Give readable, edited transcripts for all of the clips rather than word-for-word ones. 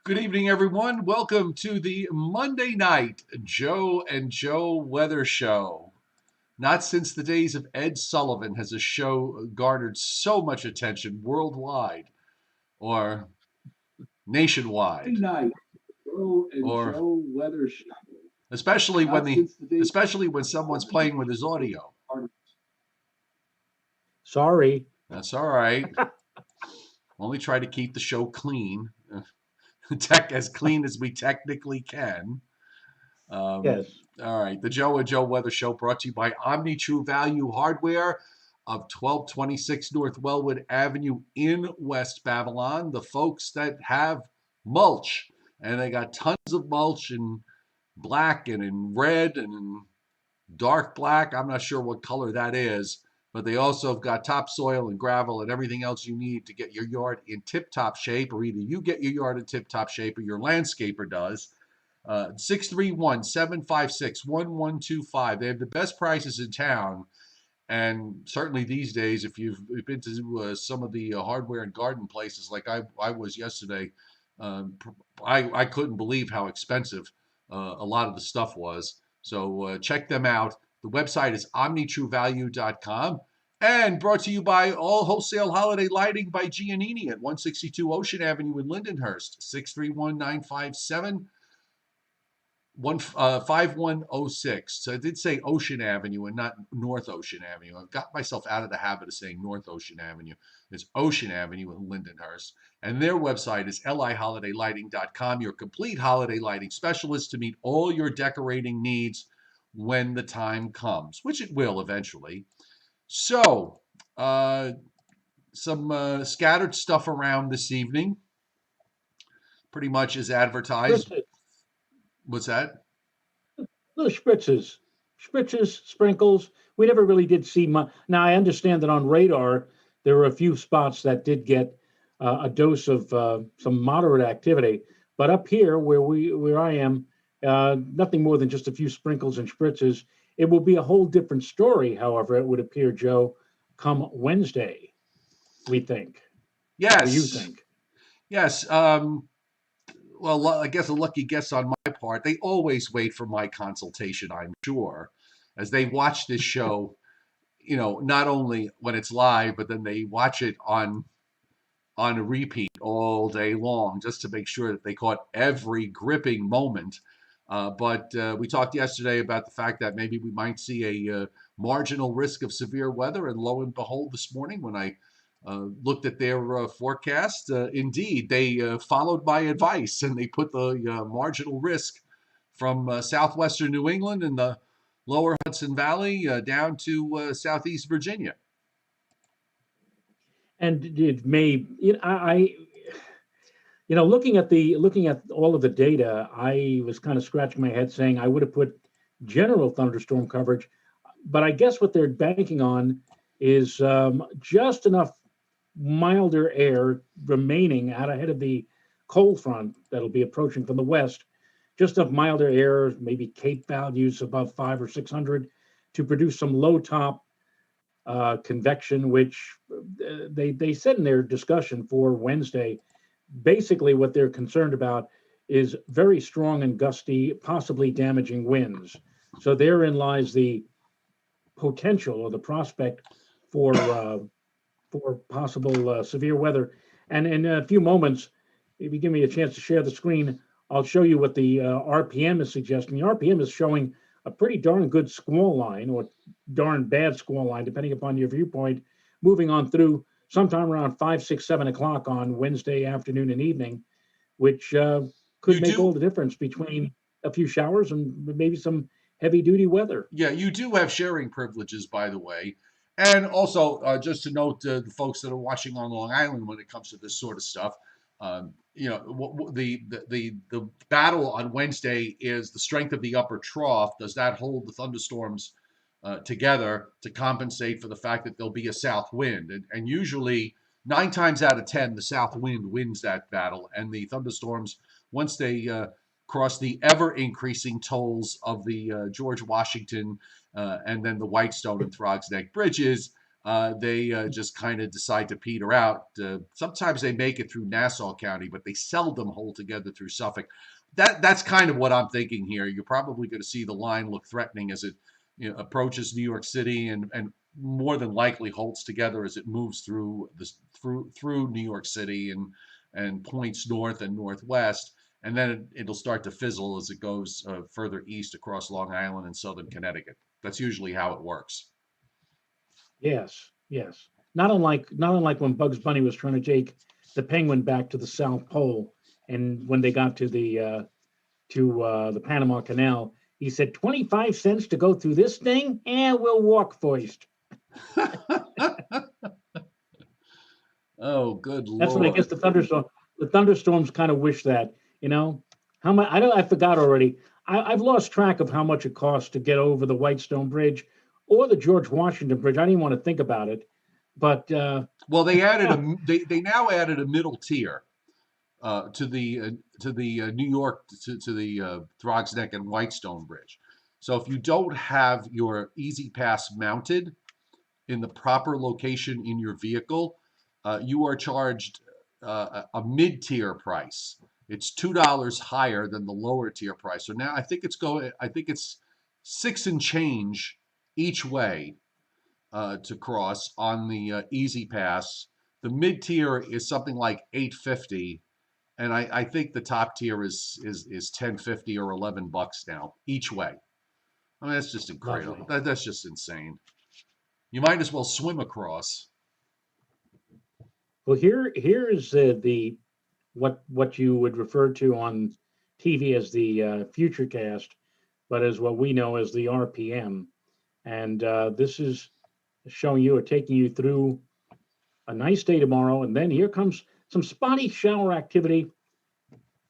Good evening, everyone. Welcome to the Monday night Joe and Joe Weather Show. Not since the days of Ed Sullivan has a show garnered so much attention worldwide or nationwide, Monday night, Joe and or Joe Weather Show. especially when Not since the days someone's playing with his audio. Sorry. That's all right. Only try to keep the show clean, as clean as we technically can. Yes. All right. The Joe and Joe Weather Show brought to you by Omni True Value Hardware of 1226 North Wellwood Avenue in West Babylon. The folks that have mulch, and they got tons of mulch in black and in red and in dark black. I'm not sure what color that is, but they also have got topsoil and gravel and everything else you need to get your yard in tip-top shape, or either you get your yard in tip-top shape or your landscaper does. 631-756-1125. They have the best prices in town. And certainly these days, if you've been to some of the hardware and garden places like I was yesterday, I couldn't believe how expensive a lot of the stuff was. So check them out. The website is omnitruevalue.com. And brought to you by All Wholesale Holiday Lighting by Giannini at 162 Ocean Avenue in Lindenhurst, 631-957-5106. So I did say Ocean Avenue and not North Ocean Avenue. I've got myself out of the habit of saying North Ocean Avenue. It's Ocean Avenue in Lindenhurst. And their website is liholidaylighting.com, your complete holiday lighting specialist to meet all your decorating needs when the time comes, which it will eventually. So, some scattered stuff around this evening, pretty much as advertised. Spritzes. What's that? Little spritzes, sprinkles. We never really did see much. Now, I understand that on radar, there were a few spots that did get a dose of some moderate activity. But up here, where I am, nothing more than just a few sprinkles and spritzes. It will be a whole different story, however, it would appear, Joe, come Wednesday, we think. Yes. What do you think? Yes. Well, I guess a lucky guess on my part. They always wait for my consultation, I'm sure, as they watch this show, not only when it's live, but then they watch it on a repeat all day long just to make sure that they caught every gripping moment. But we talked yesterday about the fact that maybe we might see a marginal risk of severe weather. And lo and behold, this morning when I looked at their forecast, indeed, they followed my advice and they put the marginal risk from southwestern New England and the lower Hudson Valley down to southeast Virginia. And it may, looking at all of the data, I was kind of scratching my head saying I would have put general thunderstorm coverage, but I guess what they're banking on is just enough milder air remaining out ahead of the cold front that'll be approaching from the west. Just enough milder air, maybe Cape values above 500 or 600, to produce some low top convection, which they said in their discussion for Wednesday. Basically, what they're concerned about is very strong and gusty, possibly damaging winds. So therein lies the potential or the prospect for possible severe weather. And in a few moments, if you give me a chance to share the screen, I'll show you what the RPM is suggesting. The RPM is showing a pretty darn good squall line or darn bad squall line, depending upon your viewpoint, moving on through sometime around 5, 6, 7 o'clock on Wednesday afternoon and evening, which could make all the difference between a few showers and maybe some heavy duty weather. Yeah, you do have sharing privileges, by the way. And also, just to note, the folks that are watching on Long Island when it comes to this sort of stuff, the battle on Wednesday is the strength of the upper trough. Does that hold the thunderstorms together to compensate for the fact that there'll be a south wind? And usually, 9 times out of 10, the south wind wins that battle. And the thunderstorms, once they cross the ever-increasing tolls of the George Washington and then the Whitestone and Throgs Neck bridges, they just kind of decide to peter out. Sometimes they make it through Nassau County, but they seldom hold together through Suffolk. That's kind of what I'm thinking here. You're probably going to see the line look threatening as it approaches New York City, and more than likely holds together as it moves through New York City and points north and northwest, and then it'll start to fizzle as it goes further east across Long Island and southern Connecticut. That's usually how it works. Yes, yes. Not unlike when Bugs Bunny was trying to take the penguin back to the South Pole, and when they got to the Panama Canal, he said 25 cents to go through this thing, and we'll walk first. Oh, good That's what I guess Lord. the thunderstorms kind of wish that, you know. How much I forgot already. I've lost track of how much it costs to get over the Whitestone Bridge or the George Washington Bridge. I didn't want to think about it, but Well, they now added a middle tier to the New York to the Throgs Neck and Whitestone Bridge. So if you don't have your Easy Pass mounted in the proper location in your vehicle, you are charged a mid-tier price. It's $2 higher than the lower tier price. So now I think it's six and change each way to cross on the Easy Pass. The mid tier is something like 850, and I think the top tier is 1050 or $11 now each way. I mean, that's just incredible. lovely. That's just insane. You might as well swim across. Well, here is the what you would refer to on TV as the future cast, but as what we know as the RPM. And this is showing you or taking you through a nice day tomorrow, and then here comes some spotty shower activity.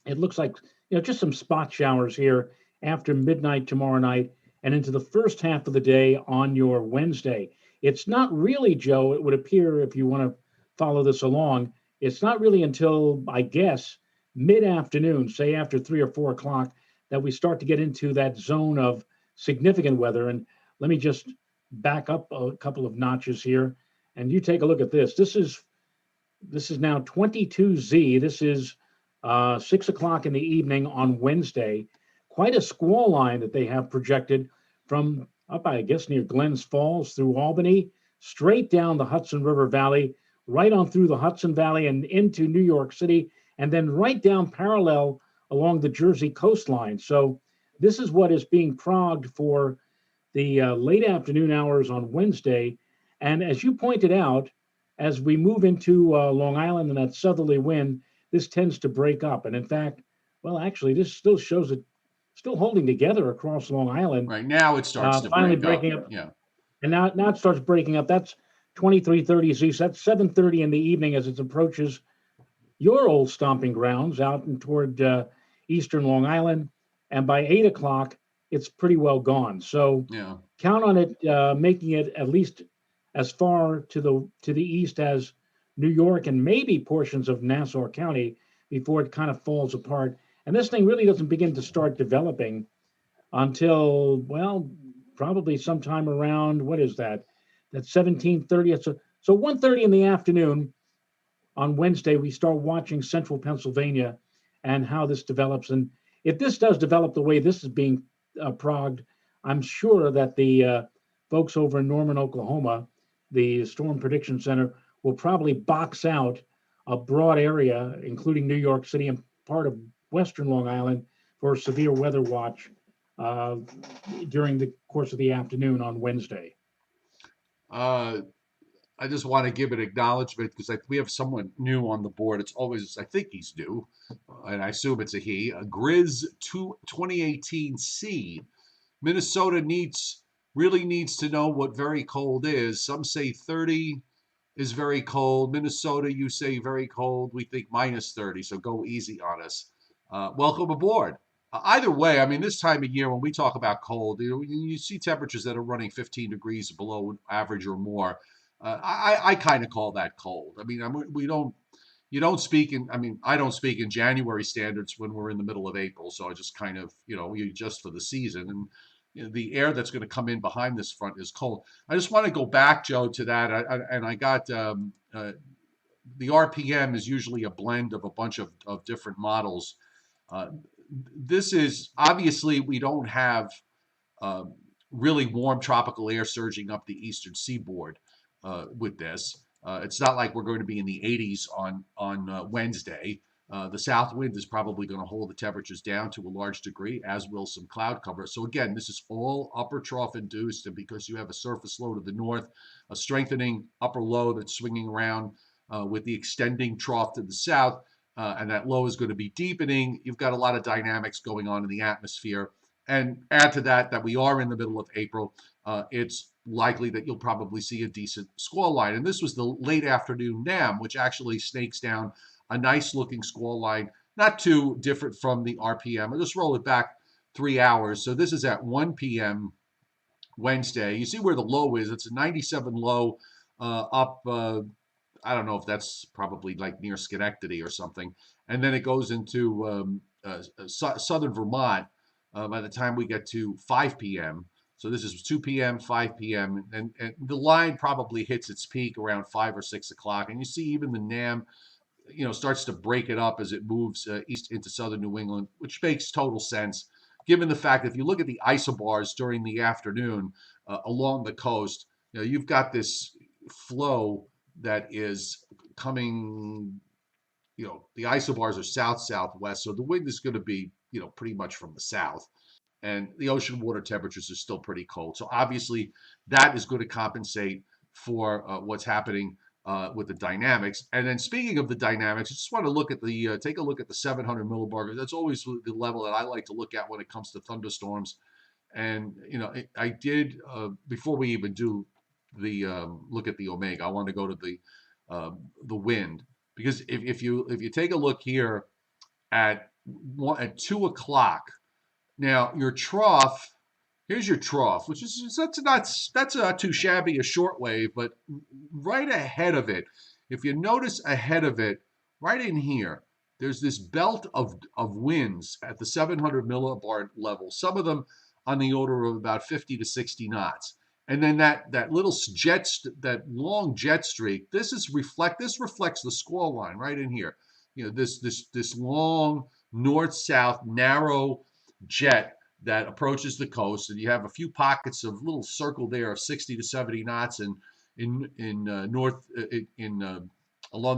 It looks like just some spot showers here after midnight tomorrow night and into the first half of the day on your Wednesday. It's not really, Joe, it would appear, if you want to follow this along, it's not really until, I guess, mid-afternoon, say after 3 or 4 o'clock, that we start to get into that zone of significant weather. And let me just back up a couple of notches here, and you take a look at this. This is now 22Z. This is 6 o'clock in the evening on Wednesday. Quite a squall line that they have projected from up, I guess, near Glens Falls through Albany, straight down the Hudson River Valley, right on through the Hudson Valley and into New York City, and then right down parallel along the Jersey coastline. So this is what is being progged for the late afternoon hours on Wednesday. And as you pointed out, as we move into Long Island and that southerly wind, this tends to break up. And in fact, well, actually, this still shows it still holding together across Long Island, Right now, it starts to finally break up. breaking up. Yeah. And now it starts breaking up. That's 23:30 Z. So that's 7:30 in the evening as it approaches your old stomping grounds out and toward eastern Long Island. And by 8 o'clock, it's pretty well gone. So Yeah. count on it making it at least as far to the east as New York and maybe portions of Nassau County before it kind of falls apart. And this thing really doesn't begin to start developing until, well, probably sometime around, what is that? That's 17:30. So 1:30 in the afternoon on Wednesday, we start watching central Pennsylvania and how this develops. And if this does develop the way this is being progged, I'm sure that the folks over in Norman, Oklahoma, the Storm Prediction Center, will probably box out a broad area, including New York City and part of Western Long Island, for a severe weather watch uh, during the course of the afternoon on Wednesday. Uh, I just want to give an acknowledgement because we have someone new on the board. It's always, I think he's new, and I assume it's a he. A Grizz 2018C. Minnesota really needs to know what very cold is. Some say 30 is very cold. Minnesota, you say very cold. We think minus 30, so go easy on us. Welcome aboard. Either way, I mean, this time of year when we talk about cold, you see temperatures that are running 15 degrees below average or more. I kind of call that cold. I mean, you don't speak in, I mean, I don't speak in January standards when we're in the middle of April. So I just kind of, you adjust for the season. And, the air that's going to come in behind this front is cold. I just want to go back, Joe, to that. And I got the RPM is usually a blend of a bunch of different models. Uh, this is obviously we don't have uh, really warm tropical air surging up the eastern seaboard with this. It's not like we're going to be in the 80s on Wednesday. The south wind is probably going to hold the temperatures down to a large degree, as will some cloud cover. So again, this is all upper trough induced, and because you have a surface low to the north, a strengthening upper low that's swinging around with the extending trough to the south, and that low is going to be deepening. You've got a lot of dynamics going on in the atmosphere. And add to that we are in the middle of April. It's likely that you'll probably see a decent squall line. And this was the late afternoon NAM, which actually snakes down a nice looking squall line, not too different from the RPM. I'll just roll it back 3 hours. So this is at 1 p.m. Wednesday. You see where the low is. It's a 97 low up. I don't know if that's probably like near Schenectady or something. And then it goes into southern Vermont by the time we get to 5 p.m. So this is 2 p.m., 5 p.m., and the line probably hits its peak around 5 or 6 o'clock. And you see even the NAM, starts to break it up as it moves east into southern New England, which makes total sense, given the fact that if you look at the isobars during the afternoon along the coast, you've got this flow that is coming, the isobars are south-southwest, so the wind is going to be, pretty much from the south. And the ocean water temperatures are still pretty cold. So obviously that is going to compensate for what's happening with the dynamics. And then speaking of the dynamics, I just want to look at take a look at the 700 millibar. That's always the level that I like to look at when it comes to thunderstorms. And, I did, before we even do the look at the omega, I want to go to the wind. Because if you take a look here at 2 o'clock, now your trough, here's your trough, which is that's not too shabby a shortwave, but right ahead of it, if you notice ahead of it, right in here, there's this belt of winds at the 700 millibar level. Some of them on the order of about 50 to 60 knots. And then that little that long jet streak, this reflects the squall line right in here. This long north-south narrow jet that approaches the coast, and you have a few pockets of little circle there of 60 to 70 knots along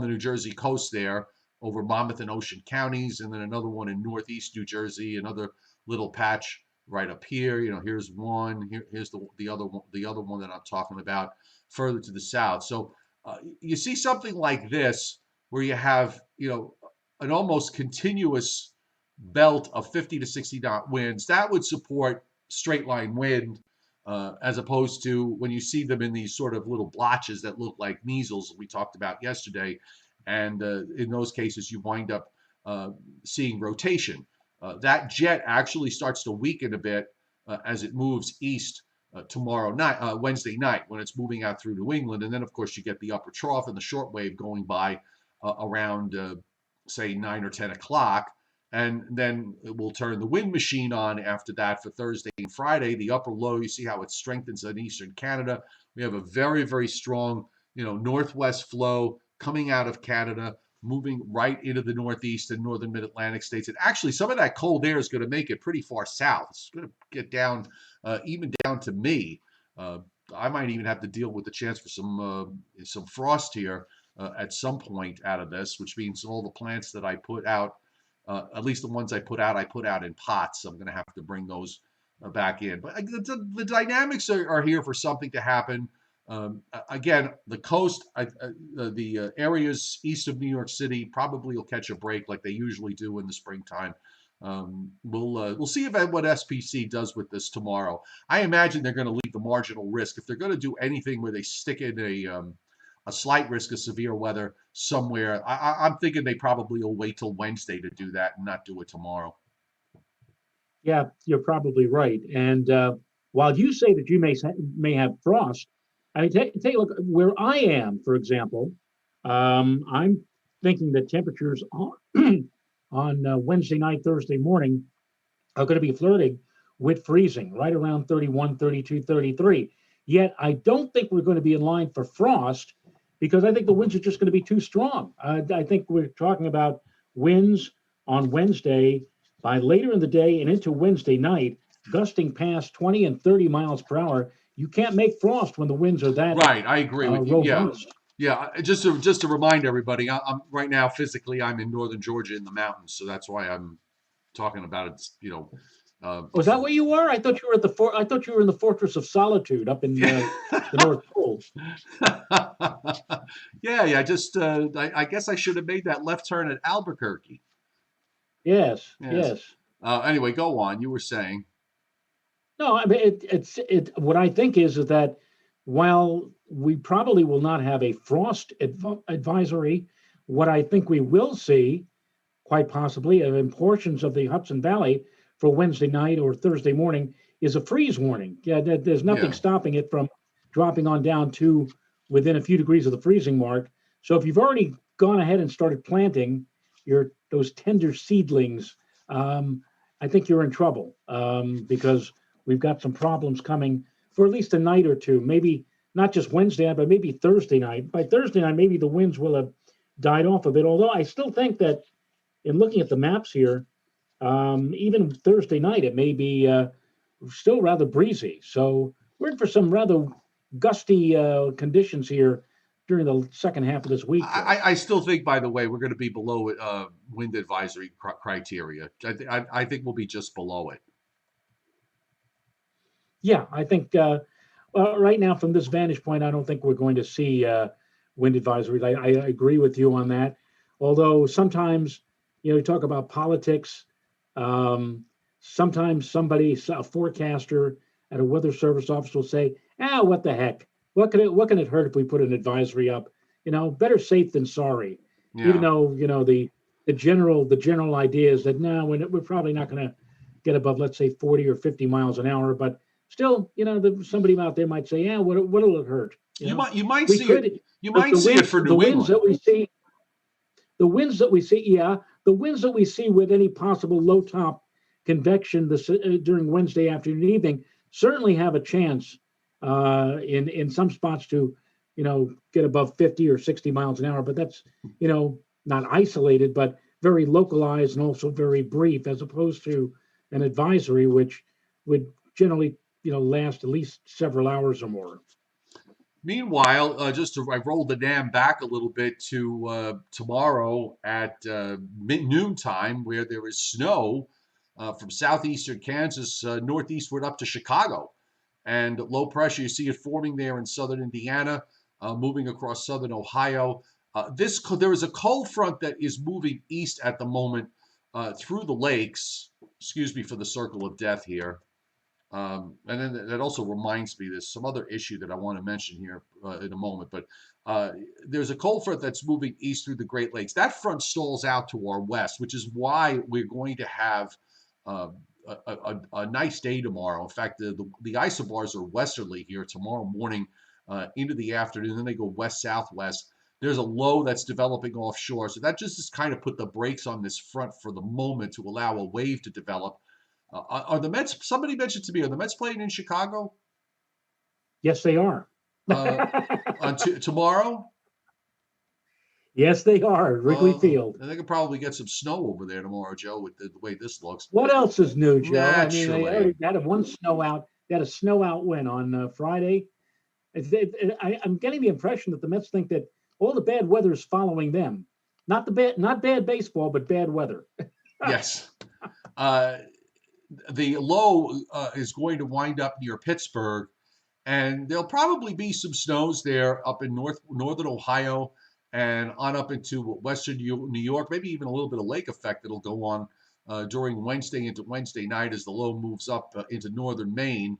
the New Jersey coast there over Monmouth and Ocean counties, and then another one in northeast New Jersey, another little patch right up here. Here's one. Here's the other one that I'm talking about further to the south. So you see something like this where you have an almost continuous belt of 50 to 60 knot winds. That would support straight line wind, as opposed to when you see them in these sort of little blotches that look like measles we talked about yesterday. And in those cases, you wind up seeing rotation. That jet actually starts to weaken a bit as it moves east Wednesday night, when it's moving out through New England. And then, of course, you get the upper trough and the short wave going by around, say, 9 or 10 o'clock. And then it will turn the wind machine on after that for Thursday and Friday. The upper low, you see how it strengthens in eastern Canada. We have a very, very strong, northwest flow coming out of Canada, moving right into the northeast and northern mid-Atlantic states. And actually, some of that cold air is going to make it pretty far south. It's going to get down, even down to me. I might even have to deal with the chance for some frost here at some point out of this, which means all the plants that I put out, at least the ones I put out in pots. I'm going to have to bring those back in. But the dynamics are here for something to happen. Again, the coast, the areas east of New York City probably will catch a break like they usually do in the springtime. We'll see what SPC does with this tomorrow. I imagine they're going to leave the marginal risk. If they're going to do anything where they stick in a slight risk of severe weather somewhere, I'm thinking they probably will wait till Wednesday to do that and not do it tomorrow. Yeah, you're probably right. And while you say that you may have frost, I mean, take a look where I am, for example. I'm thinking that temperatures on Wednesday night, Thursday morning are going to be flirting with freezing, right around 31, 32, 33. Yet I don't think we're going to be in line for frost because I think the winds are just going to be too strong. I think we're talking about winds on Wednesday by later in the day and into Wednesday night, gusting past 20 and 30 miles per hour. You can't make frost when the winds are that Right, I agree with you. Yeah, robust. yeah. Just to remind everybody, I'm right now physically I'm in northern Georgia in the mountains, so that's why I'm talking about it. Was that where you were? I thought you were at the I thought you were in the Fortress of Solitude up in the North Pole. Yeah, yeah. I guess I should have made that left turn at Albuquerque. Yes, Yes. yes. Anyway, go on. You were saying. No, I mean it. What I think is that while we probably will not have a frost advisory, what I think we will see, quite possibly, in portions of the Hudson Valley for Wednesday night or Thursday morning, is a freeze warning. Yeah, there's nothing Yeah. stopping it from dropping on down to within a few degrees of the freezing mark. So if you've already gone ahead and started planting those tender seedlings, I think you're in trouble because we've got some problems coming for at least a night or two. Maybe not just Wednesday night, but maybe Thursday night. By Thursday night, maybe the winds will have died off a bit. Although I still think that in looking at the maps here, even Thursday night, it may be still rather breezy. So we're in for some rather gusty conditions here during the second half of this week, Joe. I still think, by the way, we're going to be below wind advisory criteria. I think we'll be just below it. Yeah, I think right now, from this vantage point, I don't think we're going to see wind advisories. I agree with you on that. Although sometimes, you talk about politics. Um, Sometimes a forecaster at a weather service office will say, what the heck? What can it hurt if we put an advisory up? Better safe than sorry. Even Yeah. though, the general idea is that no, we're probably not going to get above, let's say, 40 or 50 miles an hour, but still, somebody out there might say, what'll it hurt? You might We see it. could, You but might see it for the New winds England. that we see, the winds that we see with any possible low top convection during Wednesday afternoon and evening certainly have a chance in some spots to, get above 50 or 60 miles an hour. But that's, not isolated, but very localized and also very brief, as opposed to an advisory, which would generally, last at least several hours or more. Meanwhile, I rolled the dam back a little bit to tomorrow at noon time, where there is snow from southeastern Kansas northeastward up to Chicago, and low pressure. You see it forming there in southern Indiana, moving across southern Ohio. There is a cold front that is moving east at the moment through the lakes. Excuse me for the circle of death here. And then that also reminds me, there's some other issue that I want to mention here in a moment. But there's a cold front that's moving east through the Great Lakes. That front stalls out to our west, which is why we're going to have uh, a nice day tomorrow. In fact, the isobars are westerly here tomorrow morning into the afternoon. Then they go west-southwest. There's a low that's developing offshore. So that just has kind of put the brakes on this front for the moment to allow a wave to develop. Are the Mets? Somebody mentioned to me, are the Mets playing in Chicago Yes, they are. uh, tomorrow? Yes, they are. Wrigley Field. And they could probably get some snow over there tomorrow, Joe, with the way this looks. What else is new, Joe? I mean, they Naturally. already had one snow out. They had a snow out win on Friday. I'm getting the impression that the Mets think that all the bad weather is following them. Not bad baseball, but bad weather. Yes. The low is going to wind up near Pittsburgh, and there'll probably be some snows there up in northern Ohio and on up into western New York, maybe even a little bit of lake effect that'll go on during Wednesday into Wednesday night as the low moves up into northern Maine,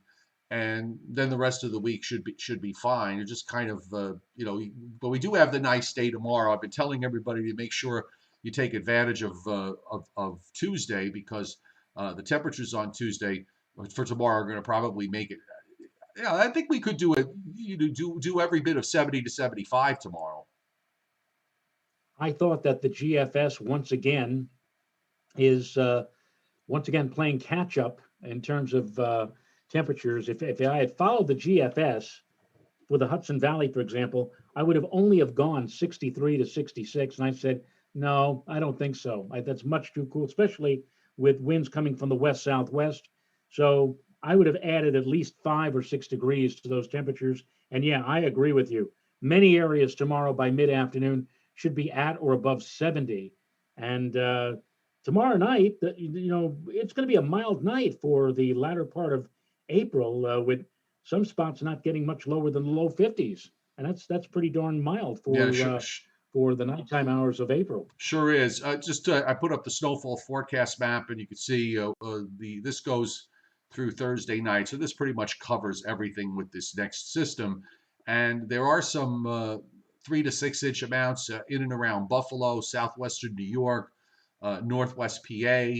and then the rest of the week should be fine. It just kind of but we do have the nice day tomorrow. I've been telling everybody to make sure you take advantage of Tuesday, because the temperatures on Tuesday for tomorrow are going to probably make it. Yeah, I think we could do it. Do every bit of 70 to 75 tomorrow. I thought that the GFS once again is playing catch up in terms of temperatures. If I had followed the GFS with the Hudson Valley, for example, I would have only have gone 63 to 66. And I said, no, I don't think so. That's much too cool, especially with winds coming from the west southwest. So I would have added at least 5 or 6 degrees to those temperatures. And yeah, I agree with you. Many areas tomorrow by mid afternoon should be at or above 70. And tomorrow night, it's going to be a mild night for the latter part of April, with some spots not getting much lower than the low 50s, and that's pretty darn mild Yeah, for the nighttime hours of April. sure is. I put up the snowfall forecast map, and you can see this goes through Thursday night, so this pretty much covers everything with this next system. And there are some 3 to 6 inch amounts in and around Buffalo, southwestern New York, northwest PA,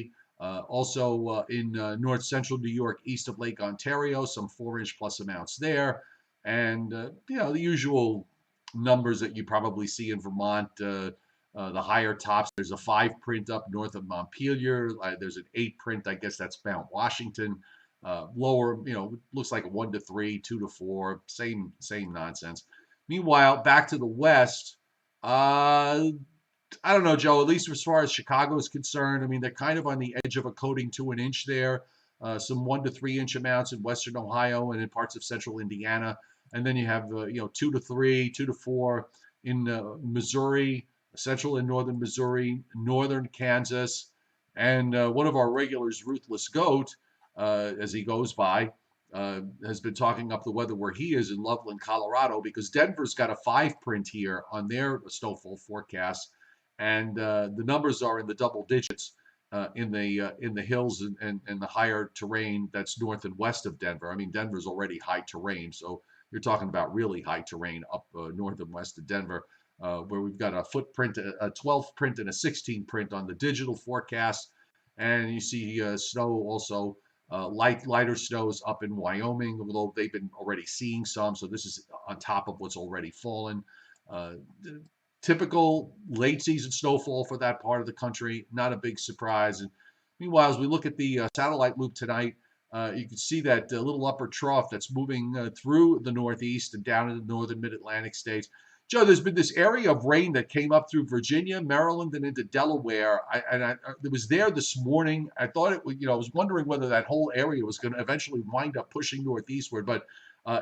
also in north central New York, east of Lake Ontario, some 4 inch plus amounts there, and the usual numbers that you probably see in Vermont. The higher tops. There's a 5 print up north of Montpelier. There's an 8 print. I guess that's Mount Washington. Lower, looks like a 1 to 3, 2 to 4. Same nonsense. Meanwhile, back to the west. I don't know, Joe. At least as far as Chicago is concerned, I mean they're kind of on the edge of a coating to an inch there. Some 1 to 3 inch amounts in western Ohio and in parts of central Indiana, and then you have 2 to 3, 2 to 4 in Missouri, central and northern Missouri, northern Kansas, and one of our regulars, Ruthless Goat, as he goes by, has been talking up the weather where he is in Loveland, Colorado, because Denver's got a 5 print here on their snowfall forecast, and the numbers are in the double digits in the hills and the higher terrain that's north and west of Denver. I mean, Denver's already high terrain, so you're talking about really high terrain up north and west of Denver, where we've got a footprint, a 12 print and a 16 print on the digital forecast, and you see snow also. Lighter snows up in Wyoming, although they've been already seeing some, so this is on top of what's already fallen. Uh, Typical late season snowfall for that part of the country, not a big surprise. And meanwhile, as we look at the satellite loop tonight, you can see that little upper trough that's moving through the northeast and down into the northern mid-Atlantic states. Joe, there's been this area of rain that came up through Virginia, Maryland, and into Delaware. It was there this morning. I thought it would, I was wondering whether that whole area was going to eventually wind up pushing northeastward, but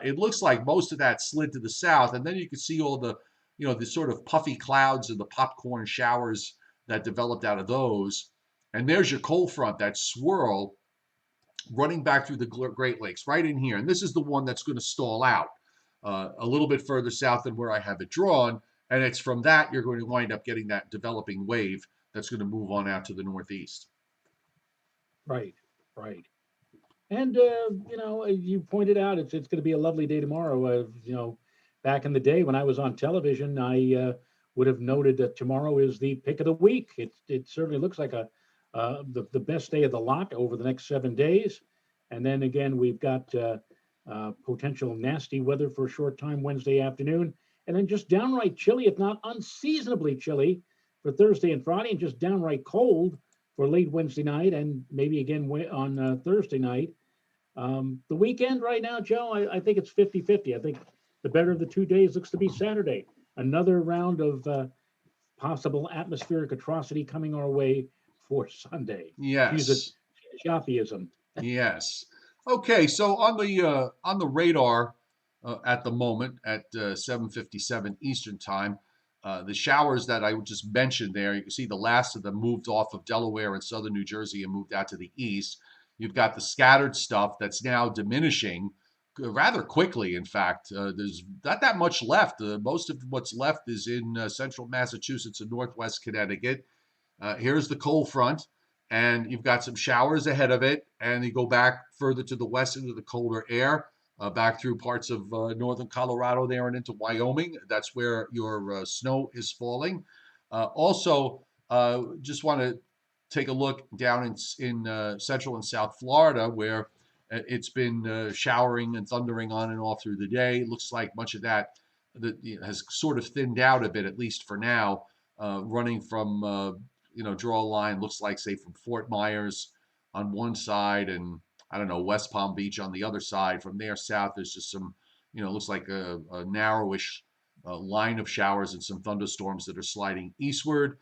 it looks like most of that slid to the south. And then you can see all the sort of puffy clouds and the popcorn showers that developed out of those. And there's your cold front, that swirl running back through the Great Lakes, right in here. And this is the one that's going to stall out a little bit further south than where I have it drawn. And it's from that you're going to wind up getting that developing wave that's going to move on out to the northeast. Right, right. And you pointed out it's going to be a lovely day tomorrow. Back in the day when I was on television, I would have noted that tomorrow is the pick of the week. It certainly looks like the best day of the lot over the next 7 days. And then again, we've got potential nasty weather for a short time Wednesday afternoon, and then just downright chilly, if not unseasonably chilly, for Thursday and Friday, and just downright cold for late Wednesday night and maybe again on Thursday night. The weekend right now, Joe, I think it's 50-50. I think the better of the 2 days looks to be Saturday. Another round of possible atmospheric atrocity coming our way for Sunday. Use Yes. a Shafiism. Yes. Okay, so on the radar at the moment at 7:57 Eastern time, the showers that I just mentioned there, you can see the last of them moved off of Delaware and southern New Jersey and moved out to the east. You've got the scattered stuff that's now diminishing rather quickly. In fact, there's not that much left. Most of what's left is in central Massachusetts and northwest Connecticut. Here's the cold front, and you've got some showers ahead of it, and you go back further to the west into the colder air, back through parts of northern Colorado there and into Wyoming. That's where your snow is falling. Also, just want to take a look down in central and south Florida, where it's been showering and thundering on and off through the day. It looks like much of that has sort of thinned out a bit, at least for now, running from draw a line, looks like, say, from Fort Myers on one side and I don't know, West Palm Beach on the other side. From there south, there's just some, looks like a narrowish line of showers and some thunderstorms that are sliding eastward,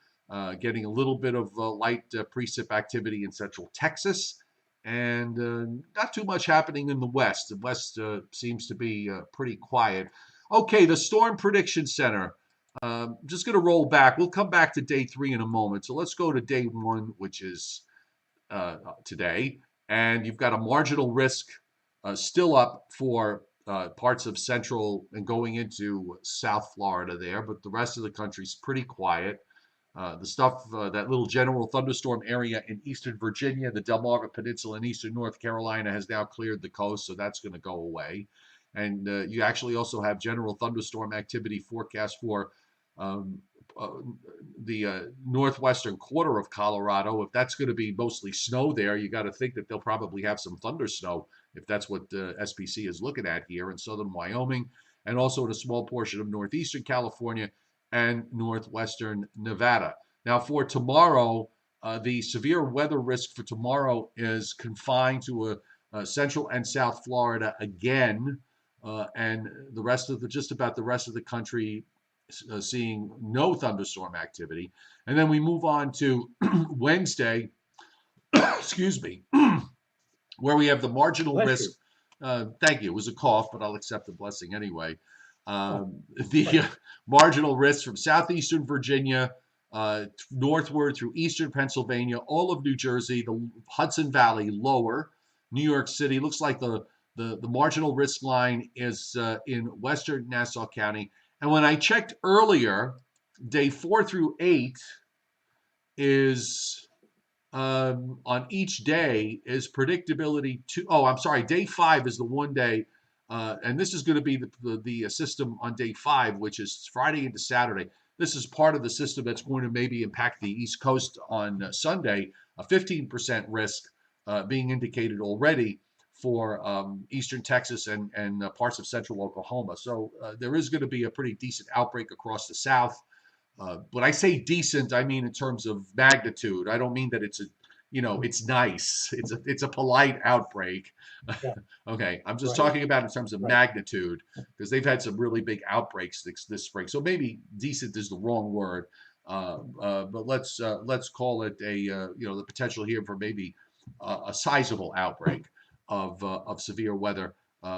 getting a little bit of light precip activity in central Texas, and not too much happening in the west. The west seems to be pretty quiet. Okay, the Storm Prediction Center. Just going to roll back. We'll come back to day 3 in a moment. So let's go to day 1, which is today. And you've got a marginal risk still up for parts of central and going into South Florida there, but the rest of the country's pretty quiet. The stuff, that little general thunderstorm area in eastern Virginia, the Delmarva Peninsula in eastern North Carolina has now cleared the coast, so that's going to go away. And you actually also have general thunderstorm activity forecast for um, uh, the northwestern quarter of Colorado. If that's going to be mostly snow there, you got to think that they'll probably have some thunder snow if that's what SPC is looking at here in southern Wyoming, and also in a small portion of northeastern California and northwestern Nevada. Now, for tomorrow, the severe weather risk for tomorrow is confined to central and South Florida again, and the rest of just about the rest of the country seeing no thunderstorm activity. And then we move on to Wednesday, excuse me, where we have the marginal Bless risk. Thank you. It was a cough, but I'll accept the blessing anyway. The marginal risk from southeastern Virginia northward through eastern Pennsylvania, all of New Jersey, the Hudson Valley lower, New York City. Looks like the marginal risk line is in western Nassau County. And when I checked earlier, day 4 through 8 is on each day is predictability to. Oh, I'm sorry. Day 5 is the one day, and this is going to be the system on day 5, which is Friday into Saturday. This is part of the system that's going to maybe impact the East Coast on Sunday. A 15% risk being indicated already for eastern Texas and parts of central Oklahoma. So there is going to be a pretty decent outbreak across the South. When I say decent, I mean in terms of magnitude. I don't mean that it's it's nice. It's a polite outbreak. Yeah. Okay, I'm just Right. talking about in terms of Right. magnitude, because they've had some really big outbreaks this spring. So maybe decent is the wrong word, but let's call it the potential here for maybe a sizable outbreak of severe weather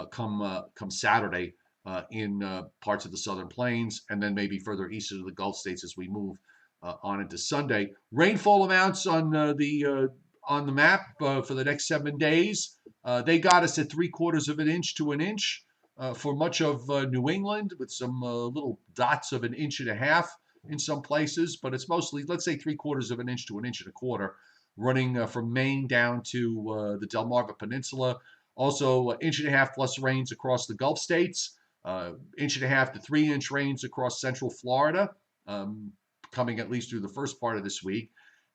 come Saturday in parts of the Southern Plains, and then maybe further east of the Gulf states as we move on into Sunday. Rainfall amounts on the map for the next 7 days. They got us at 3/4 of an inch to an inch for much of New England, with some little dots of an inch and a half in some places, but it's mostly, let's say, 3/4 of an inch to an inch and a quarter, running from Maine down to the Delmarva Peninsula. Also, inch and a half plus rains across the Gulf states, inch and a half to 3 inch rains across central Florida, coming at least through the first part of this week.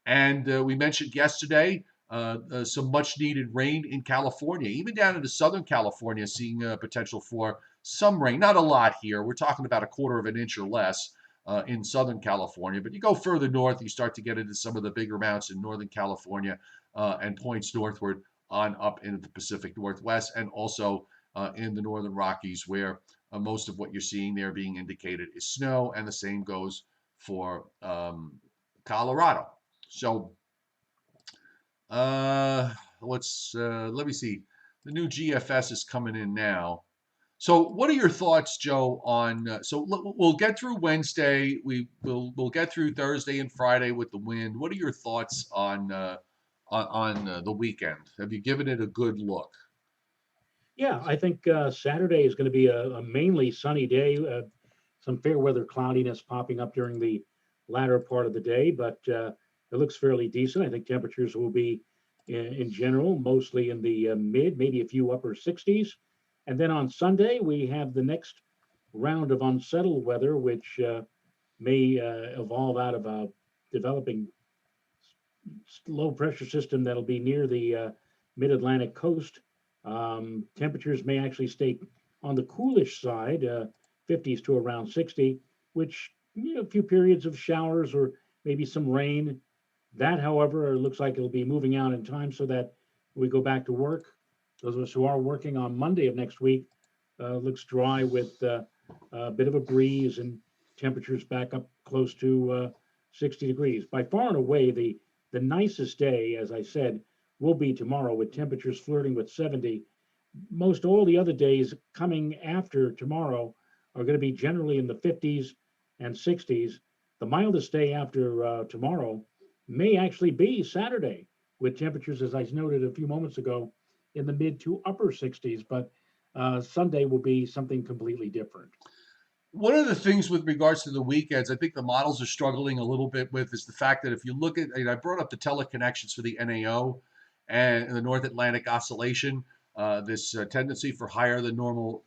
And we mentioned yesterday some much needed rain in California, even down into Southern California, seeing potential for some rain. Not a lot here. We're talking about 1/4 of an inch or less in Southern California. But you go further north, you start to get into some of the bigger amounts in Northern California and points northward on up into the Pacific Northwest, and also in the Northern Rockies, where most of what you're seeing there being indicated is snow, and the same goes for Colorado. So let me see. The new GFS is coming in now. So what are your thoughts, Joe, on we'll get through Wednesday. We'll get through Thursday and Friday with the wind. What are your thoughts on the weekend? Have you given it a good look? Yeah, I think Saturday is going to be a mainly sunny day. Some fair weather cloudiness popping up during the latter part of the day, but it looks fairly decent. I think temperatures will be, in general, mostly in the mid, maybe a few upper 60s. And then on Sunday, we have the next round of unsettled weather, which may evolve out of a developing low pressure system that'll be near the mid Atlantic coast. Temperatures may actually stay on the coolish side, 50s to around 60, which, a few periods of showers or maybe some rain. That, however, looks like it'll be moving out in time so that we go back to work. those of us who are working on Monday of next week, looks dry with a bit of a breeze and temperatures back up close to 60 degrees. By far and away, the nicest day, as I said, will be tomorrow with temperatures flirting with 70. Most all the other days coming after tomorrow are going to be generally in the 50s and 60s. The mildest day after tomorrow may actually be Saturday, with temperatures, as I noted a few moments ago, in the mid to upper 60s. But Sunday will be something completely different. One of the things with regards to the weekends, I think the models are struggling a little bit with is the fact that if you look at, I brought up the teleconnections for the NAO and the North Atlantic Oscillation, this tendency for higher than normal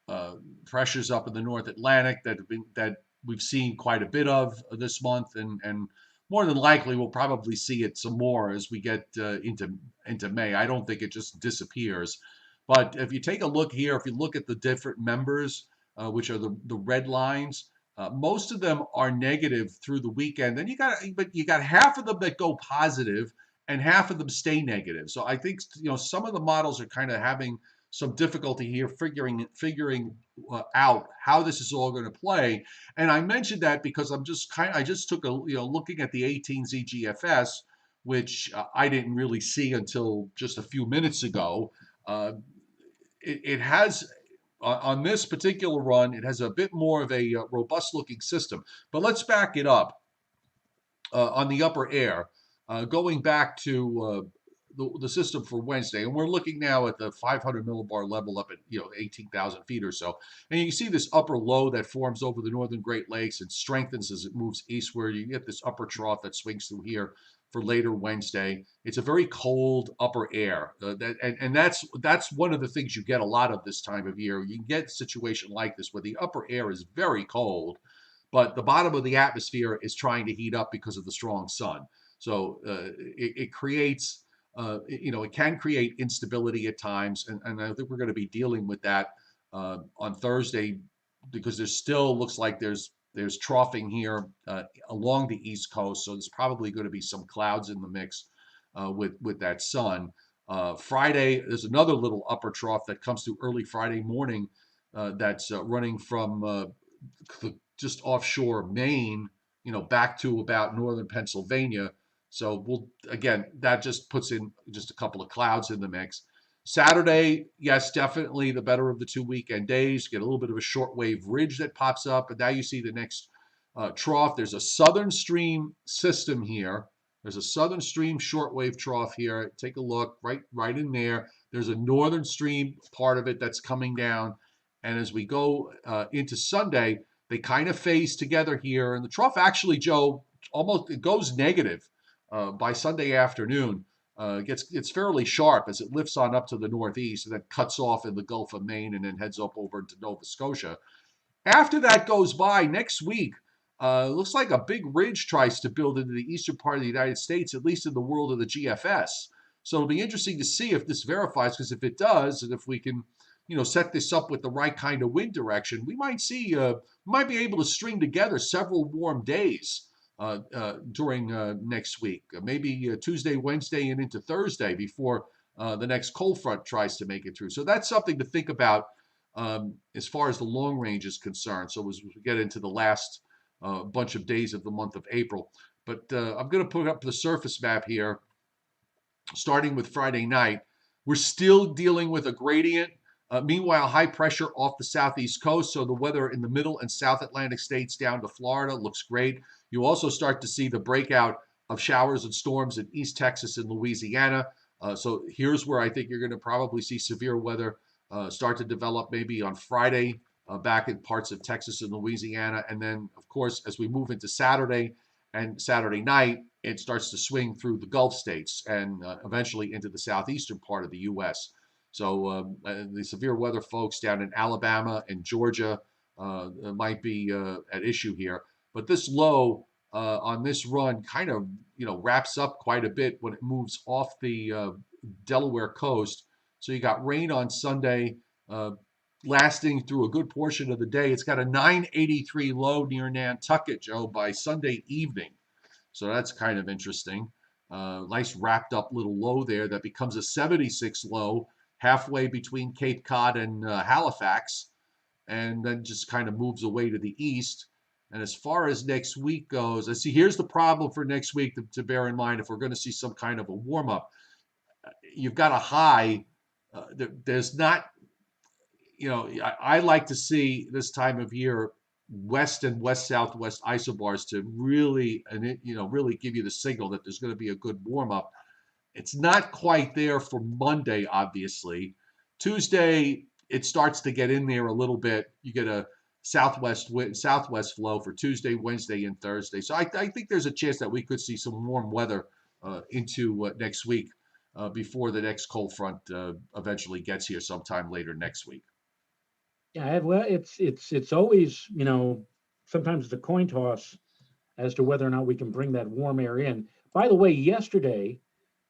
uh, pressures up in the North Atlantic that we've seen quite a bit of this month, and more than likely we'll probably see it some more as we get into May. I don't think it just disappears, but if you take a look here, if you look at the different members, which are the red lines. Most of them are negative through the weekend. Then but you got half of them that go positive, and half of them stay negative. So I think some of the models are kind of having some difficulty here figuring out how this is all going to play. And I mentioned that because I just took a looking at the 18Z GFS, which I didn't really see until just a few minutes ago. It has on this particular run, it has a bit more of a robust looking system. But let's back it up on the upper air, going back to the system for Wednesday, and we're looking now at the 500 millibar level up at 18,000 feet or so, and you can see this upper low that forms over the northern Great Lakes and strengthens as it moves eastward. You get this upper trough that swings through here for later Wednesday. It's a very cold upper air, and that's one of the things you get a lot of this time of year. You can get a situation like this where the upper air is very cold, but the bottom of the atmosphere is trying to heat up because of the strong sun. So it creates, it can create instability at times, and I think we're going to be dealing with that on Thursday because there still looks like there's troughing here along the East Coast, so there's probably going to be some clouds in the mix with that sun. Friday, there's another little upper trough that comes through early Friday morning that's running from just offshore Maine, back to about northern Pennsylvania. So that just puts in just a couple of clouds in the mix. Saturday, yes, definitely the better of the two weekend days. Get a little bit of a shortwave ridge that pops up, and now you see the next trough. There's a southern stream system here. There's a southern stream shortwave trough here. Take a look right in there. There's a northern stream part of it that's coming down, and as we go into Sunday, they kind of phase together here, and the trough actually, Joe, it goes negative by Sunday afternoon. Gets fairly sharp as it lifts on up to the northeast and then cuts off in the Gulf of Maine and then heads up over into Nova Scotia. After that goes by, next week, looks like a big ridge tries to build into the eastern part of the United States, at least in the world of the GFS. So it'll be interesting to see if this verifies, because if it does, and if we can set this up with the right kind of wind direction, we might be able to string together several warm days during next week, maybe Tuesday, Wednesday, and into Thursday before the next cold front tries to make it through. So that's something to think about as far as the long range is concerned. So as we get into the last bunch of days of the month of April. But I'm going to put up the surface map here, starting with Friday night. We're still dealing with a gradient. Meanwhile, high pressure off the southeast coast, so the weather in the middle and South Atlantic states down to Florida looks great. You also start to see the breakout of showers and storms in East Texas and Louisiana. So here's where I think you're going to probably see severe weather start to develop maybe on Friday back in parts of Texas and Louisiana. And then, of course, as we move into Saturday and Saturday night, it starts to swing through the Gulf states and eventually into the southeastern part of the U.S. So the severe weather folks down in Alabama and Georgia might be at issue here. But this low on this run kind of wraps up quite a bit when it moves off the Delaware coast. So you got rain on Sunday, lasting through a good portion of the day. It's got a 983 low near Nantucket, Joe, by Sunday evening. So that's kind of interesting. Nice wrapped up little low there that becomes a 76 low halfway between Cape Cod and Halifax, and then just kind of moves away to the east. And as far as next week goes, I see here's the problem for next week to bear in mind if we're going to see some kind of a warm up. You've got a high. There's not, I like to see this time of year west and west southwest isobars to really, really give you the signal that there's going to be a good warm up. It's not quite there for Monday, obviously. Tuesday, it starts to get in there a little bit. You get a southwest flow for Tuesday, Wednesday, and Thursday. So I think there's a chance that we could see some warm weather into next week before the next cold front eventually gets here sometime later next week. Yeah, well, it's always, sometimes it's a coin toss as to whether or not we can bring that warm air in. By the way, yesterday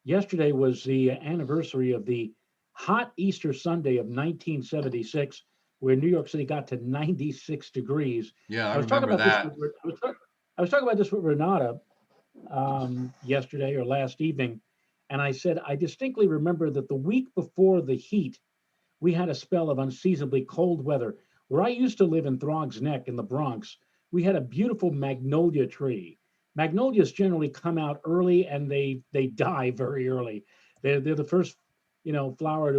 was the anniversary of the hot Easter Sunday of 1976, where New York City got to 96 degrees. Yeah, I I was talking remember about this that. with, I was talking about this with Renata yesterday or last evening, and I said I distinctly remember that the week before the heat, we had a spell of unseasonably cold weather. Where I used to live in Throgs Neck in the Bronx, we had a beautiful magnolia tree. Magnolias generally come out early and they die very early. They're the first, flower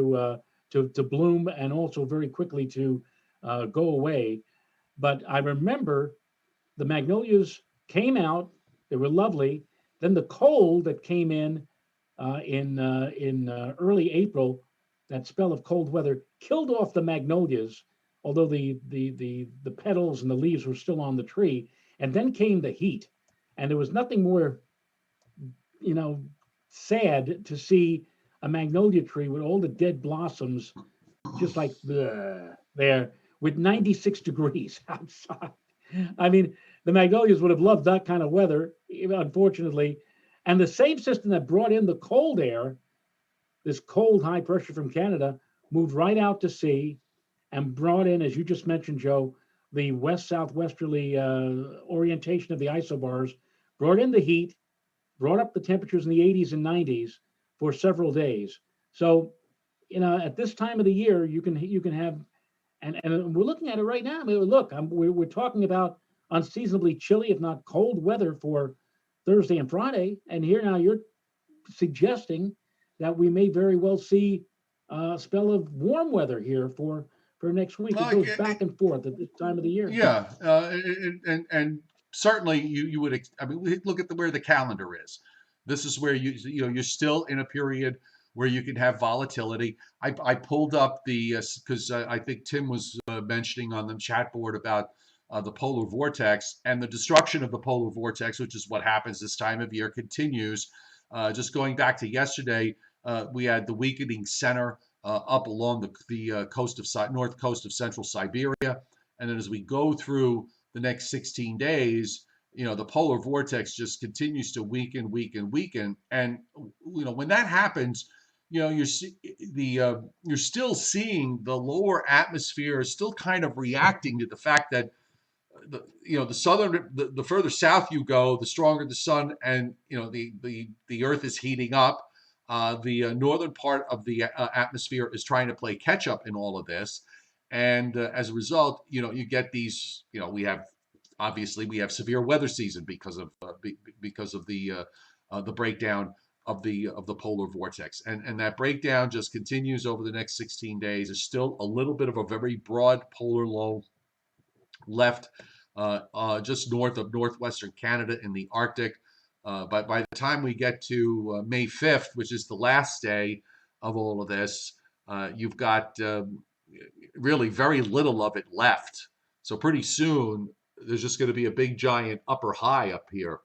to bloom and also very quickly to go away. But I remember the magnolias came out; they were lovely. Then the cold that came in early April, that spell of cold weather killed off the magnolias, although the petals and the leaves were still on the tree. And then came the heat, and there was nothing more, you know, sad to see a magnolia tree with all the dead blossoms, just like there with 96 degrees outside. I mean, the magnolias would have loved that kind of weather, unfortunately. And the same system that brought in the cold air, this cold high pressure from Canada, moved right out to sea and brought in, as you just mentioned, Joe, the west southwesterly orientation of the isobars, brought in the heat, brought up the temperatures in the 80s and 90s for several days. So, at this time of the year, you can have, and we're looking at it right now. I mean, look, we're talking about unseasonably chilly, if not cold weather for Thursday and Friday, and here now you're suggesting that we may very well see a spell of warm weather here for next week. It goes back and forth at this time of the year. Yeah, and certainly you would. I mean, look at where the calendar is. This is where you're still in a period where you can have volatility. I pulled up because I think Tim was mentioning on the chat board about the polar vortex, and the destruction of the polar vortex, which is what happens this time of year, continues. Just going back to yesterday, we had the weakening center up along the north coast of central Siberia. And then as we go through the next 16 days, the polar vortex just continues to weaken, weaken, weaken. And, when that happens, you're still seeing the lower atmosphere is still kind of reacting to the fact that the further south you go, the stronger the sun, and the earth is heating up. The northern part of the atmosphere is trying to play catch up in all of this, and as a result, you get these. We have severe weather season because of the breakdown of the polar vortex, and that breakdown just continues over the next 16 days. There's still a little bit of a very broad polar low left just north of northwestern Canada in the Arctic. But by the time we get to May 5th, which is the last day of all of this, you've got really very little of it left. So pretty soon, there's just going to be a big giant upper high up here.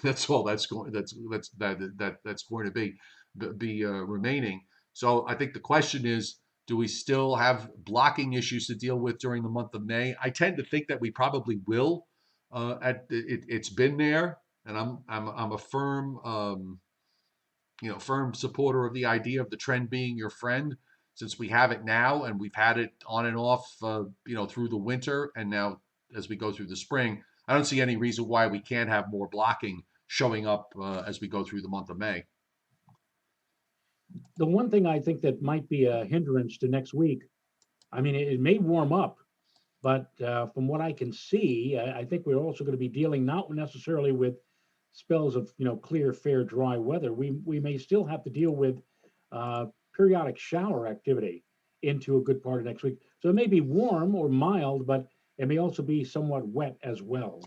That's all that's going that's going to be remaining. So I think the question is, do we still have blocking issues to deal with during the month of May? I tend to think that we probably will. It's been there, and I'm a firm firm supporter of the idea of the trend being your friend, since we have it now and we've had it on and off through the winter, and now as we go through the spring, I don't see any reason why we can't have more blocking showing up as we go through the month of May. The one thing I think that might be a hindrance to next week, I mean, it may warm up, but from what I can see, I think we're also going to be dealing not necessarily with spells of clear, fair, dry weather. We may still have to deal with periodic shower activity into a good part of next week. So it may be warm or mild, but it may also be somewhat wet as well.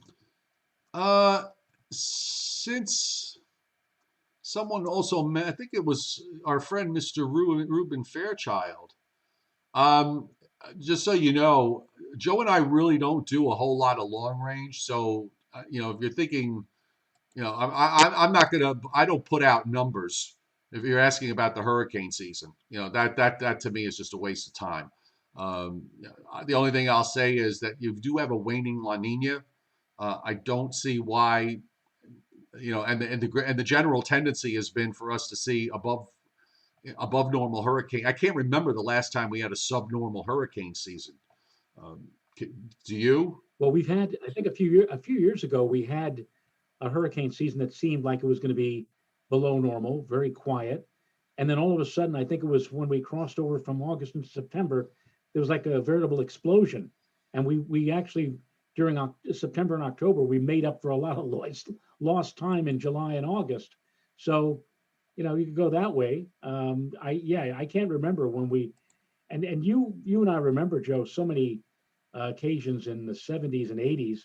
Since someone also I think it was our friend Mr. Ruben Fairchild. Um, just so you know, Joe and I really don't do a whole lot of long range. So if you're thinking, I'm not gonna. I don't put out numbers. If you're asking about the hurricane season, that to me is just a waste of time. The only thing I'll say is that you do have a waning La Nina. I don't see why, and the general tendency has been for us to see above normal hurricane. I can't remember the last time we had a subnormal hurricane season. Um, do you? Well, we've had, I think, a few years ago, we had a hurricane season that seemed like it was going to be below normal, very quiet, and then all of a sudden, I think it was when we crossed over from August into September, there was like a veritable explosion, and we actually during September and October we made up for a lot of lost time in July and August. So, you could go that way. I can't remember when we, and you and I remember, Joe, so many occasions in the 70s and 80s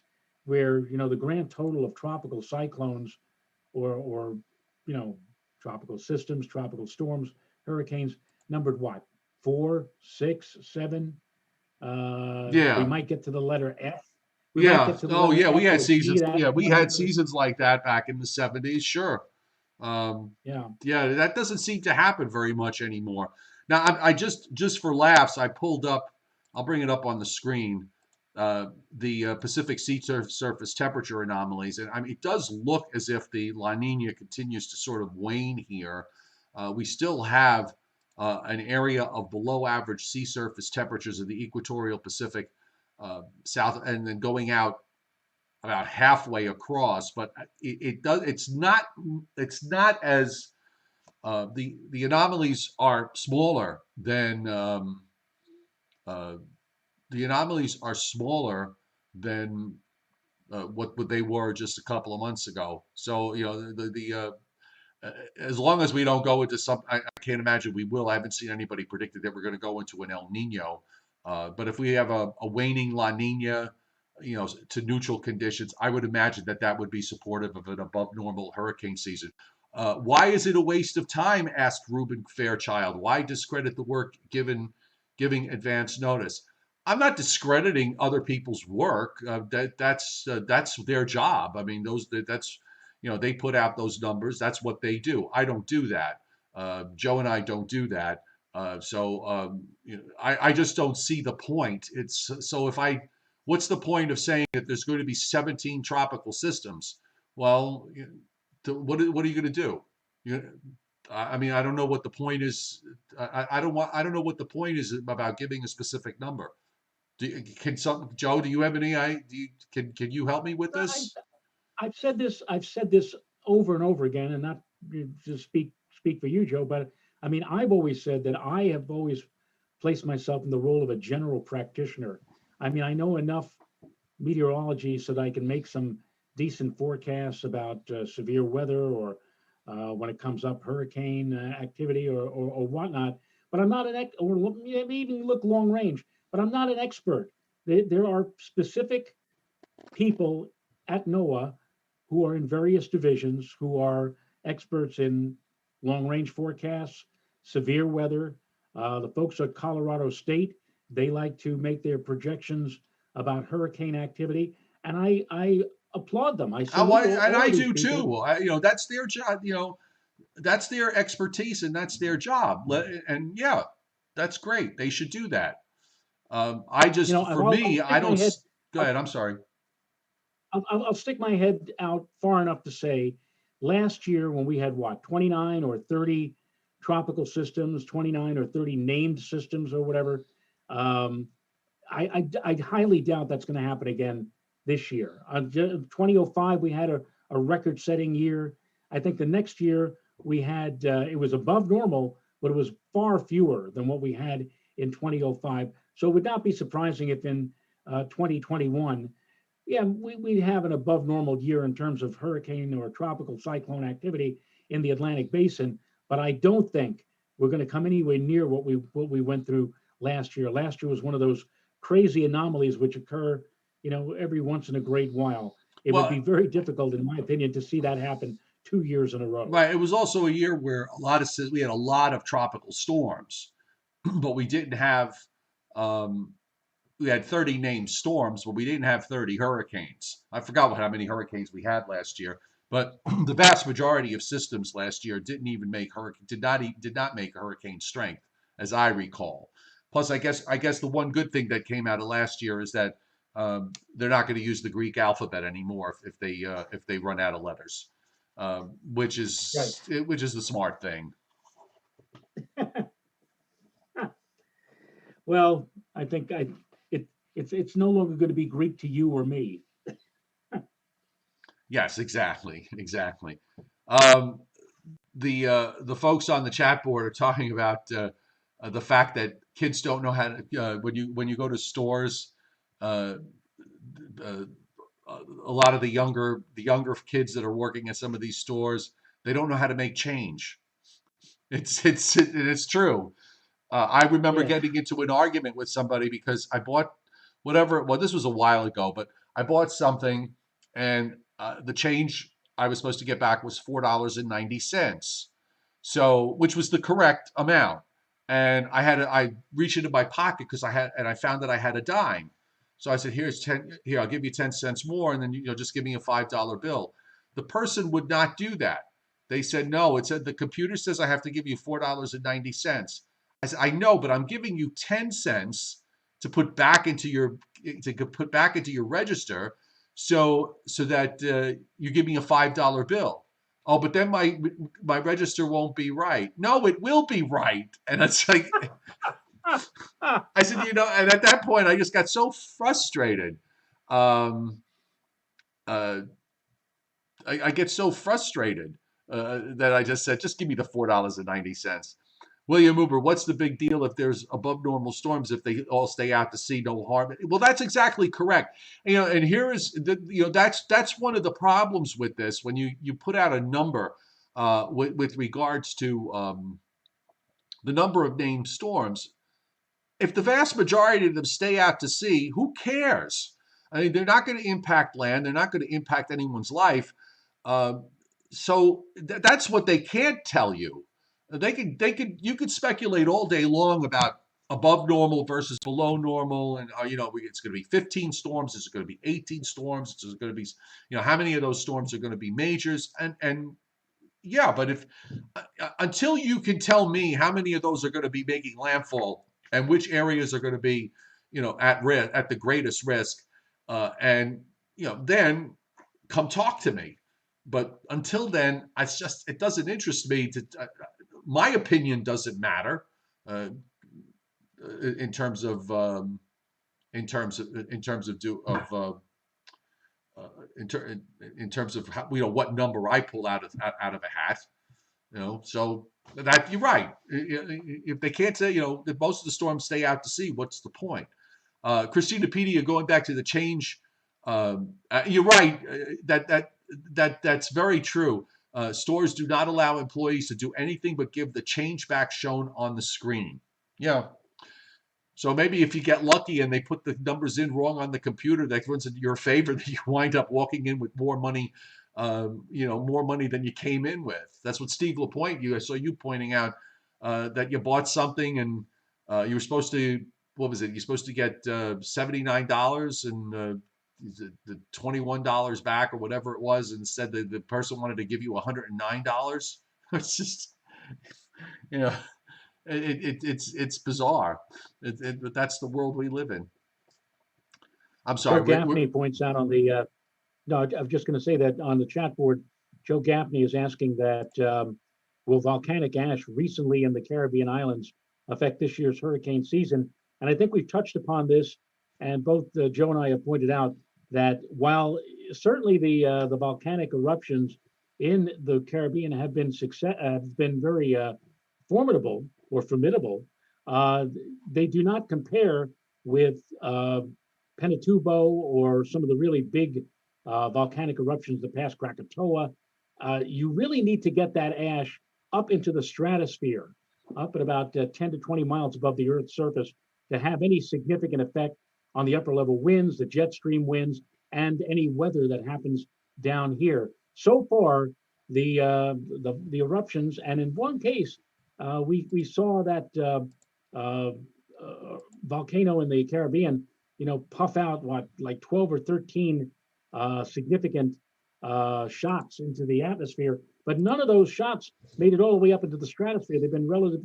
where the grand total of tropical cyclones or tropical systems, tropical storms, hurricanes numbered what, 4, 6, 7. We Yeah. might get to the letter F. We might Yeah. get to the Oh, letter yeah. We F had or G seasons. that Yeah, we one had year. seasons like that back in the '70s. Sure. Um, Yeah. yeah, that doesn't seem to happen very much anymore. Now, I just for laughs, I pulled up. I'll bring it up on the screen. The Pacific sea surface temperature anomalies, and I mean, it does look as if the La Nina continues to sort of wane here. We still have an area of below average sea surface temperatures in the equatorial Pacific south, and then going out about halfway across. But it does. It's not. It's not as the anomalies are smaller than uh, the anomalies are smaller than what they were just a couple of months ago. So as long as we don't go into some, I can't imagine we will. I haven't seen anybody predicted that we're going to go into an El Nino. But if we have a waning La Nina, to neutral conditions, I would imagine that would be supportive of an above normal hurricane season. Why is it a waste of time? Asked Ruben Fairchild. Why discredit the work giving advance notice? I'm not discrediting other people's work. That's their job. I mean, that's they put out those numbers. That's what they do. I don't do that. Joe and I don't do that. I just don't see the point. It's so if I, what's the point of saying that there's going to be 17 tropical systems? Well, what are you going to do? You, I mean, I don't know what the point is. I don't know what the point is about giving a specific number. Joe? Do you have any? Can you help me with No, this? I've said this. I've said this over and over again, and not to speak for you, Joe, but I mean, I've always said that I have always placed myself in the role of a general practitioner. I mean, I know enough meteorology so that I can make some decent forecasts about severe weather or when it comes up hurricane activity or whatnot. But I'm not or maybe even look long range. But I'm not an expert. There are specific people at NOAA who are in various divisions who are experts in long range forecasts, severe weather. The folks at Colorado State, they like to make their projections about hurricane activity. And I applaud them. I Oh, salute and all I of these do people. too. That's their job. That's their expertise and that's their job. And yeah, that's great. They should do that. For I'll me, I stick my don't. head. Go ahead. I'm sorry. I'll stick my head out far enough to say last year when we had what, 29 or 30 tropical systems, 29 or 30 named systems or whatever, um, I highly doubt that's going to happen again this year. 2005, we had a a record-setting year. I think the next year we had it was above normal, but it was far fewer than what we had in 2005. So it would not be surprising if in 2021, yeah, we have an above normal year in terms of hurricane or tropical cyclone activity in the Atlantic Basin. But I don't think we're going to come anywhere near what we went through last year. Last year was one of those crazy anomalies which occur, every once in a great while. It would be Well, very difficult, in my opinion, to see that happen 2 years in a row. right. It was also a year where we had a lot of tropical storms, but we didn't have. Um, we had 30 named storms, but we didn't have 30 hurricanes. I forgot how many hurricanes we had last year, but the vast majority of systems last year didn't even make hurricane did not make hurricane strength, as I recall. Plus, I guess the one good thing that came out of last year is that they're not going to use the Greek alphabet anymore if they run out of letters, which Right. is the smart thing. Well, I think it's no longer going to be Greek to you or me. Yes, exactly. Um, the folks on the chat board are talking about the fact that kids don't know how to when you go to stores. Uh, uh, a lot of the younger kids that are working at some of these stores, they don't know how to make change. It's true. I remember Yeah. getting into an argument with somebody because I bought whatever. Well, this was a while ago, but I bought something, and the change I was supposed to get back was $4.90. So, which was the correct amount. And I reached into my pocket because I found that I had a dime. So I said, "Here's 10. Here, I'll give you 10 cents more, and then just give me a $5 bill." The person would not do that. They said, "No, it said the computer says I have to give you $4.90." I said, "I know, but I'm giving you 10 cents to put back into your register, so that you give me a $5 bill." Oh, but then my register won't be right. No, it will be right. And it's like I said, and at that point I just got so frustrated. Um, uh, I get so frustrated that I just said, just give me the $4.90. William Uber, what's the big deal if there's above normal storms if they all stay out to sea, no harm? Well, that's exactly correct. And here is that's one of the problems with this when you put out a number with regards to the number of named storms. If the vast majority of them stay out to sea, who cares? I mean, they're not going to impact land. They're not going to impact anyone's life. Uh, that's what they can't tell you. You could speculate all day long about above normal versus below normal, and it's going to be 15 storms. Is it going to be 18 storms? Is it going to be, how many of those storms are going to be majors? And yeah, but if until you can tell me how many of those are going to be making landfall and which areas are going to be, at risk, at the greatest risk, and then come talk to me. But until then, it doesn't interest me. My opinion doesn't matter uh, in terms of uh, in, ter- in terms of how, what number I pull out of a hat. So that you're right. If they can't say, if most of the storms stay out to sea, what's the point? Christinapedia, going back to the change, you're right. That's very true. Stores do not allow employees to do anything but give the change back shown on the screen. Yeah. So maybe if you get lucky and they put the numbers in wrong on the computer, that runs in your favor, that you wind up walking in with more money, more money than you came in with. That's what Steve Lapointe, I saw you pointing out that you bought something and you were supposed to, what was it? You're supposed to get $79 and the $21 back or whatever it was, and said that the person wanted to give you $109. It's just, you know, it's bizarre. But that's the world we live in. I'm Joe sorry. Gaffney points out on the no, I was just going to say that on the chat board, Joe Gaffney is asking that will volcanic ash recently in the Caribbean islands affect this year's hurricane season? And I think we've touched upon this, and both Joe and I have pointed out that while certainly the volcanic eruptions in the Caribbean have been very formidable or formidable. Uh, they do not compare with Pinatubo or some of the really big volcanic eruptions that past Krakatoa. You really need to get that ash up into the stratosphere, up at about 10 to 20 miles above the Earth's surface, to have any significant effect on the upper level winds, the jet stream winds, and any weather that happens down here. So far, the eruptions, and in one case, we saw that uh, volcano in the Caribbean, puff out what, like 12 or 13 significant shots into the atmosphere, but none of those shots made it all the way up into the stratosphere.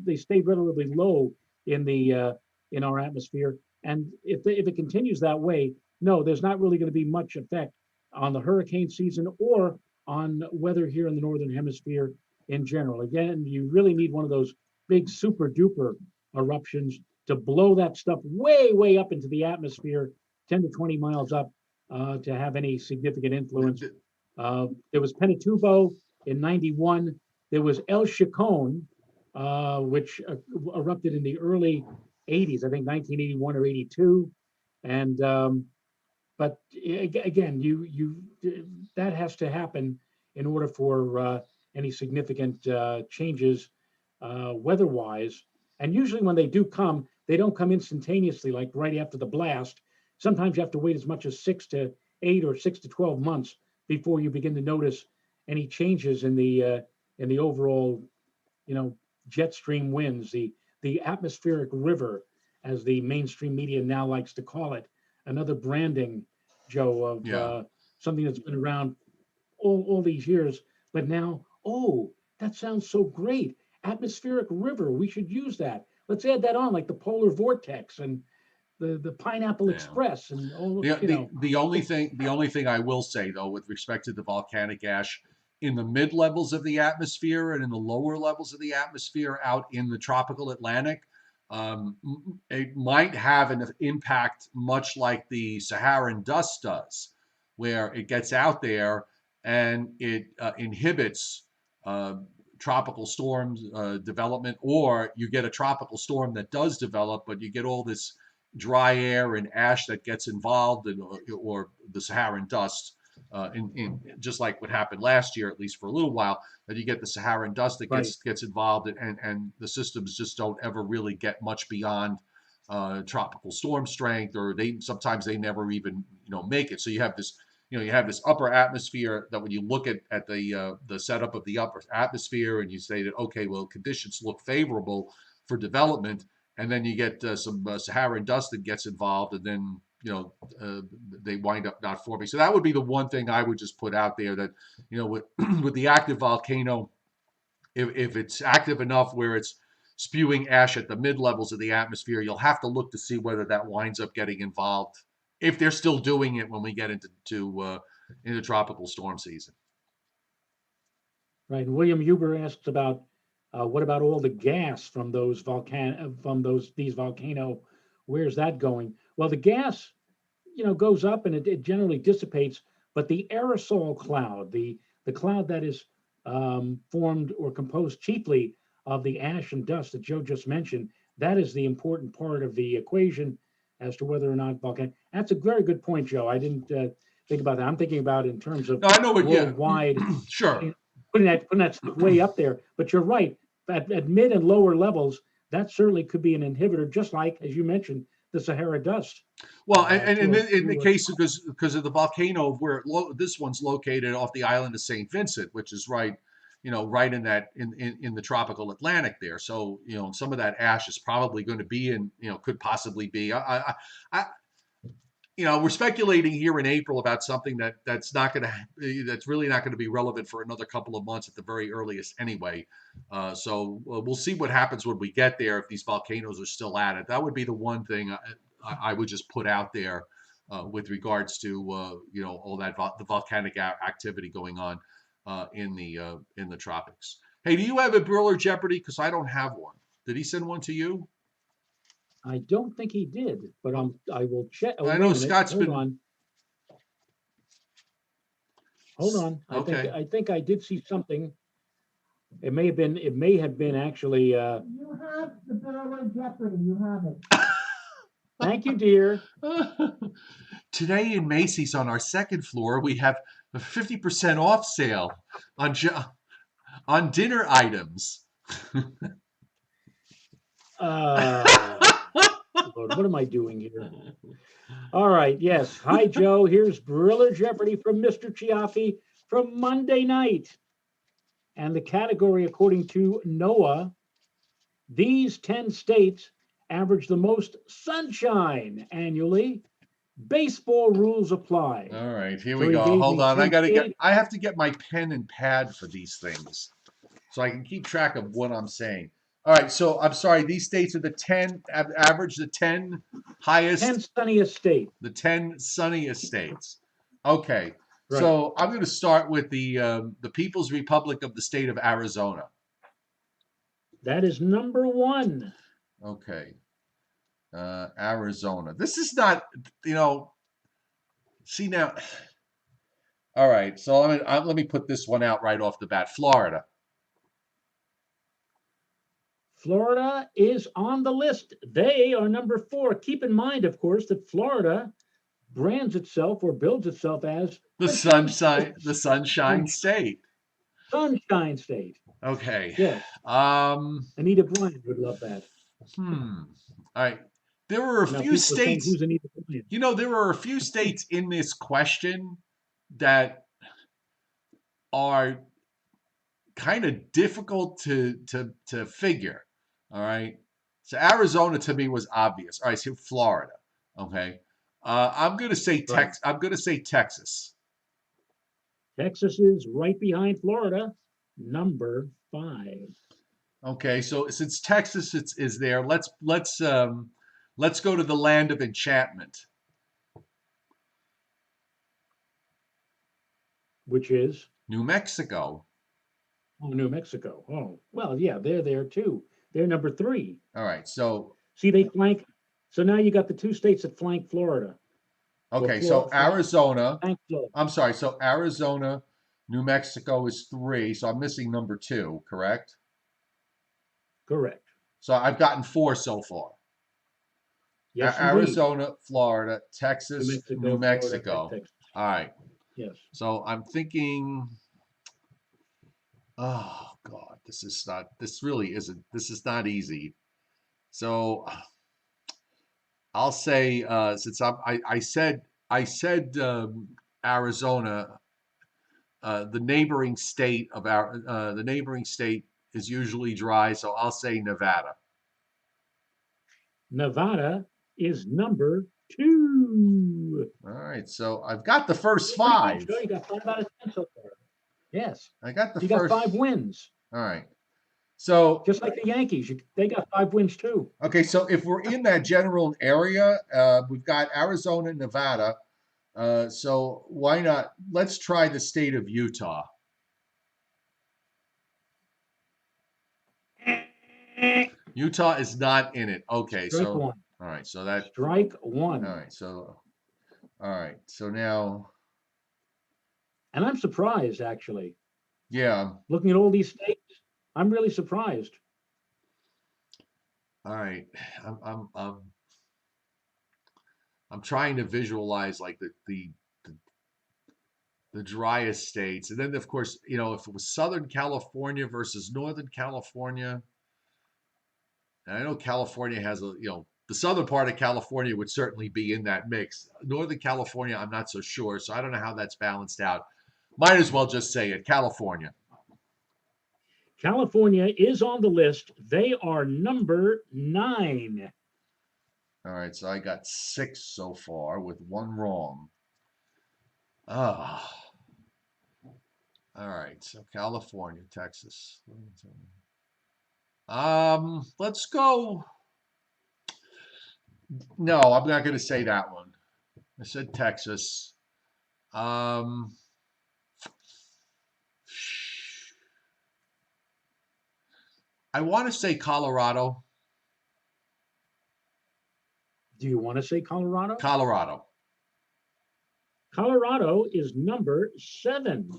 They stayed relatively low in our atmosphere. And if it continues that way, no, there's not really going to be much effect on the hurricane season or on weather here in the northern hemisphere in general. Again, you really need one of those big super duper eruptions to blow that stuff way, way up into the atmosphere, 10 to 20 miles up, to have any significant influence. There was Pinatubo in 91. There was El Chacon, which erupted in the early 80s, I think 1981 or 82. And but again, that has to happen in order for any significant changes weather-wise. And usually when they do come, they don't come instantaneously, like right after the blast. Sometimes you have to wait as much as 6 to 8 or 6 to 12 months before you begin to notice any changes in the overall, jet stream winds, the atmospheric river, as the mainstream media now likes to call it. Another branding, Joe, of Yeah. something that's been around all these years, but now, oh, that sounds so great. Atmospheric river, we should use that. Let's add that on, like the polar vortex and the Pineapple Yeah. Express and all, The only thing I will say though, with respect to the volcanic ash in the mid levels of the atmosphere and in the lower levels of the atmosphere out in the tropical Atlantic, it might have an impact much like the Saharan dust does, where it gets out there and it inhibits uh, tropical storms development, or you get a tropical storm that does develop, but you get all this dry air and ash that gets involved, or the Saharan dust, in just like what happened last year, at least for a little while, that you get the Saharan dust that right, gets involved, and the systems just don't ever really get much beyond tropical storm strength, or sometimes they never even make it. So you have this upper atmosphere that when you look at the setup of the upper atmosphere and you say that, okay, well, conditions look favorable for development, and then you get some Saharan dust that gets involved, and then they wind up not forming. So that would be the one thing I would just put out there, that with with the active volcano, if it's active enough where it's spewing ash at the mid levels of the atmosphere, you'll have to look to see whether that winds up getting involved, if they're still doing it when we get into tropical storm season. right. And William Huber asks about what about all the gas from these volcano? Where's that going? Well, the gas, goes up and it generally dissipates, but the aerosol cloud, the cloud that is formed or composed chiefly of the ash and dust that Joe just mentioned, that is the important part of the equation as to whether or not volcano. That's a very good point, Joe. I didn't think about that. I'm thinking about in terms of No, I know what. Yeah, worldwide, sure. putting that stuff way up there. But you're right. At mid and lower levels, that certainly could be an inhibitor, just like, as you mentioned, the Sahara dust. Well, and in the case of, because of the volcano where this one's located off the island of St. Vincent, which is right, right in that in the tropical Atlantic there. So some of that ash is probably going to be could possibly be. I we're speculating here in April about something that's really not going to be relevant for another couple of months at the very earliest anyway. So we'll see what happens when we get there, if these volcanoes are still at it. That would be the one thing I would just put out there with regards to all that the volcanic activity going on in the tropics. Hey, do you have a Briller Jeopardy? Because I don't have one. Did he send one to you? I don't think he did, but I will check. Oh, I wait know a minute. Scott's Hold been. on. Hold on. Okay. I think I did see something. It may have been actually, You have the Berlin Jeopardy, you have it. thank you, dear. Today in Macy's on our second floor, we have a 50% off sale on on dinner items. Lord, what am I doing here? All right, yes. Hi, Joe. Here's Briller Jeopardy from Mr. Chiaffi from Monday night. And the category, according to NOAA, these 10 states average the most sunshine annually. Baseball rules apply. All right, here So we he go. gave Hold me on. three states. I have to get my pen and pad for these things so I can keep track of what I'm saying. All right, so I'm sorry, these states are the 10 average, the 10 highest, 10 sunniest state. the 10 sunniest states. Okay. Right. So I'm going to start with the People's Republic of the state of Arizona. That is number one. Okay. Arizona. This is not, you know, see now. All right. So let me put this one out right off the bat. Florida. Florida is on the list. They are number four. Keep in mind, of course, that Florida brands itself or builds itself as The Sunshine State. Sunshine State. Okay. Yes. Anita Bryant would love that. All right. There were a Now, few people are saying, states. who's Anita Bryant? You know, there were a few states in this question that are kind of difficult to figure. All right. So Arizona to me was obvious. All right, so Florida. Okay. I'm gonna say Right. I'm gonna say Texas. Texas is right behind Florida, number five. Okay, so since Texas is there, let's go to the land of enchantment. Which is New Mexico. New Mexico. Oh, well, yeah, they're there too. They're number three. All right, so See, they flank. So now you got the two states that flank Florida. okay, so Arizona. Flank Florida. I'm sorry, so Arizona, New Mexico is 3, so I'm missing number 2, correct? Correct. So I've gotten 4 so far. Yes, Arizona, Florida, Texas, New Florida, Mexico. Texas. All right. Yes. So I'm thinking, oh God, this really isn't, this is not easy. So I'll say, since I said Arizona, the neighboring state of the neighboring state is usually dry, so I'll say Nevada. Nevada is number two. All right, so I've got the first Pretty 5. good, Joe. You got 5 out of 10 so far. Yes. I got the You first. got 5 wins. All right. So Just like the Yankees, they got 5 wins too. okay, so if we're in that general area, we've got Arizona and Nevada. So why not? Let's try the state of Utah. Utah is not in it. Okay, Strike so one. all right, so that Strike one. all right, so all right, so now And I'm surprised, actually. yeah, Looking at all these states, I'm really surprised. all right, I'm trying to visualize like the driest states, and then of course you know if it was Southern California versus Northern California. And I know California has the southern part of California would certainly be in that mix. Northern California, I'm not so sure, so I don't know how that's balanced out. Might as well just say it, California. California is on the list. They are number 9. All right, so I got 6 so far with 1 wrong. Ah. All right, so California, Texas. Let's go. No, I'm not going to say that one. I said Texas. I want to say Colorado. Do you want to say Colorado? Colorado. Colorado is number 7,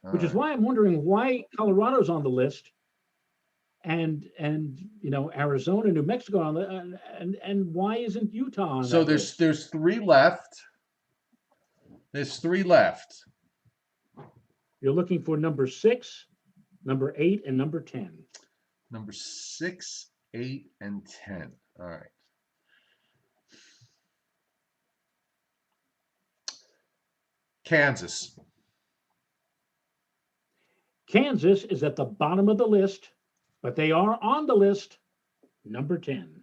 All which is right. why I'm wondering why Colorado's on the list and Arizona, New Mexico on the and why isn't Utah on So that there's list? there's three left. There's three left. You're looking for number 6, number 8, and number 10. Number 6, 8, and 10. All right. Kansas. Kansas is at the bottom of the list, but they are on the list, number 10.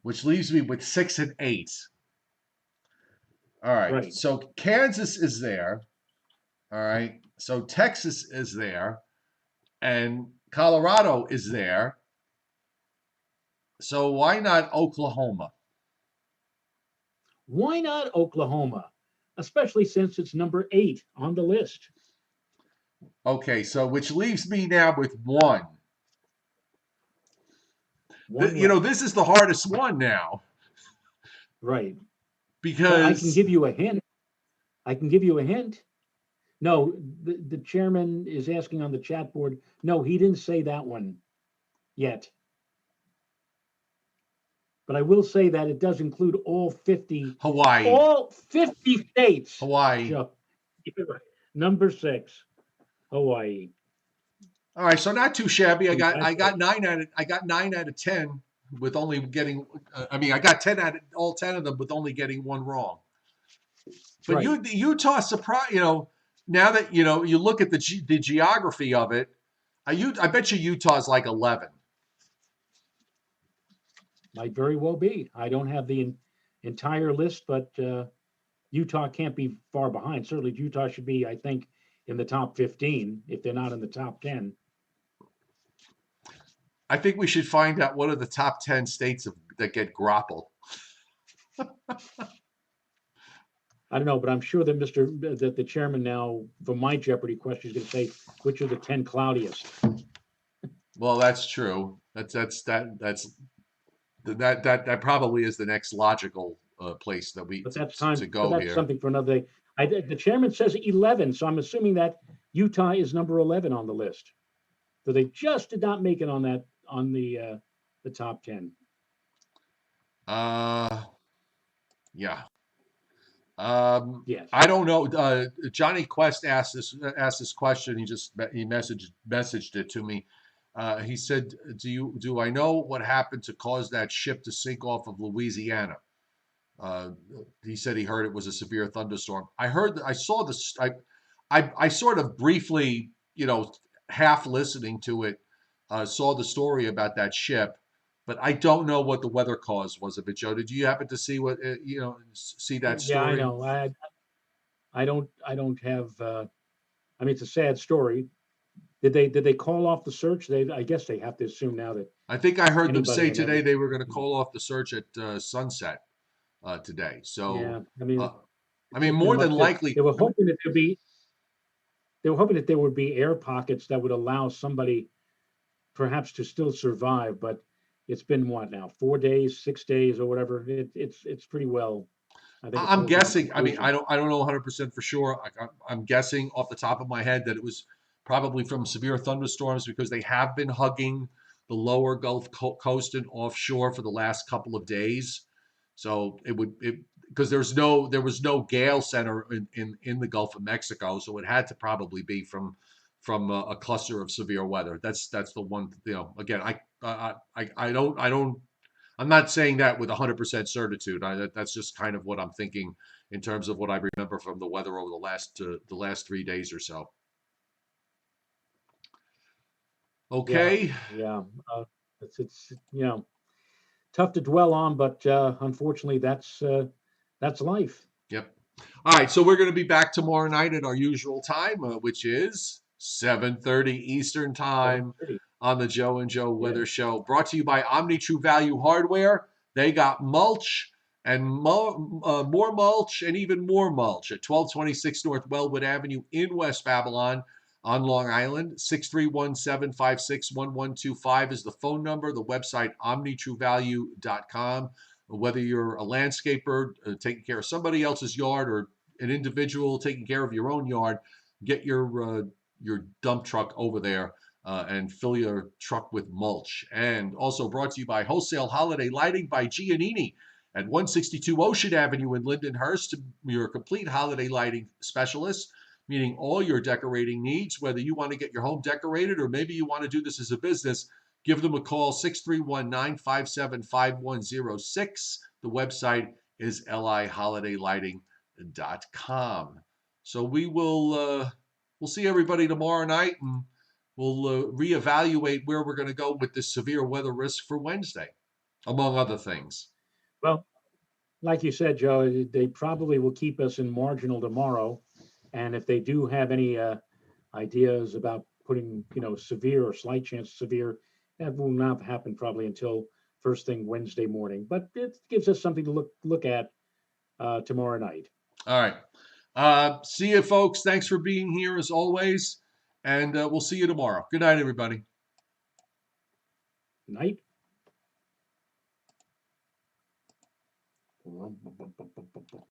Which leaves me with 6 and 8. All right. Right. So Kansas is there. All right. So Texas is there. And Colorado is there. So why not Oklahoma? Why not Oklahoma? Especially since it's number 8 on the list. Okay. So which leaves me now with 1. One left. This is the hardest one now Right. But I can because give you a hint. No, the chairman is asking on the chat board. No, he didn't say that one yet. But I will say that it does include all 50 states. Hawaii. Joe, you're right. Number 6, Hawaii. All right, so not too shabby. I got 9 out of 10 with only getting. I got 10 out of all 10 of them with only getting 1 wrong. But Right. Utah surprise. Now that you look at the geography of it, I bet you Utah's like 11. Might very well be. I don't have the entire list, but Utah can't be far behind. Certainly, Utah should be, I think, in the top 15 if they're not in the top 10. I think we should find out what are the top 10 states that get grapple. I don't know, but I'm sure that that the chairman now, for my Jeopardy question, is going to say which are the 10 cloudiest. Well, that's true. That probably is the next logical place that we But that's time to go but that's here. something for another day. The chairman says 11, so I'm assuming that Utah is number 11 on the list. So they just did not make it on the top 10. Yeah. Yes. I don't know. Johnny Quest asked this question. He messaged it to me. He said, "Do I know what happened to cause that ship to sink off of Louisiana?" He said he heard it was a severe thunderstorm. I saw this. I sort of briefly, half listening to it, saw the story about that ship, but I don't know what the weather cause was of it. Joe, did you happen to see see that Yeah, I story? know. I don't have. It's a sad story. Did they call off the search? I guess they have to assume now that I think I heard them anybody say and today they were going to everything. call off the search at sunset today. So, Yeah, it's been more than much. likely, They were hoping that there would be air pockets that would allow somebody perhaps to still survive, but it's been what now, 4 days, 6 days, or whatever. It's pretty well. I think it's I'm come to a guessing. conclusion. I don't know 100% for sure. I'm guessing off the top of my head that it was probably from severe thunderstorms because they have been hugging the lower Gulf Coast and offshore for the last couple of days. So because there was no gale center in the Gulf of Mexico, so it had to probably be from a cluster of severe weather. That's the one. Again, I don't. I'm not saying that with 100% certitude. That's just kind of what I'm thinking in terms of what I remember from the weather over the last 3 days or so. Okay. Yeah. It's tough to dwell on, but unfortunately, that's life. Yep. All right. So we're going to be back tomorrow night at our usual time, which is 7:30 Eastern time 7:30. on the Joe and Joe Yeah. Weather Show, brought to you by Omni True Value Hardware. They got mulch and more mulch and even more mulch at 1226 North Wellwood Avenue in West Babylon on Long Island. 631-756-1125 is the phone number. The website, omnitruevalue.com. whether you're a landscaper taking care of somebody else's yard or an individual taking care of your own yard, get your dump truck over there and fill your truck with mulch. And also brought to you by Wholesale Holiday Lighting by Giannini at 162 Ocean Avenue in Lindenhurst, your complete holiday lighting specialist, meeting all your decorating needs, whether you want to get your home decorated or maybe you want to do this as a business. Give them a call, 631-957-5106. The website is liholidaylighting.com. So we'll see everybody tomorrow night, and we'll reevaluate where we're going to go with this severe weather risk for Wednesday, among other things. Well, like you said, Joe, they probably will keep us in marginal tomorrow. And if they do have any ideas about putting, severe or slight chance of severe, that will not happen probably until first thing Wednesday morning. But it gives us something to look at tomorrow night. All right. See you, folks. Thanks for being here as always. And we'll see you tomorrow. Good night, everybody. Night.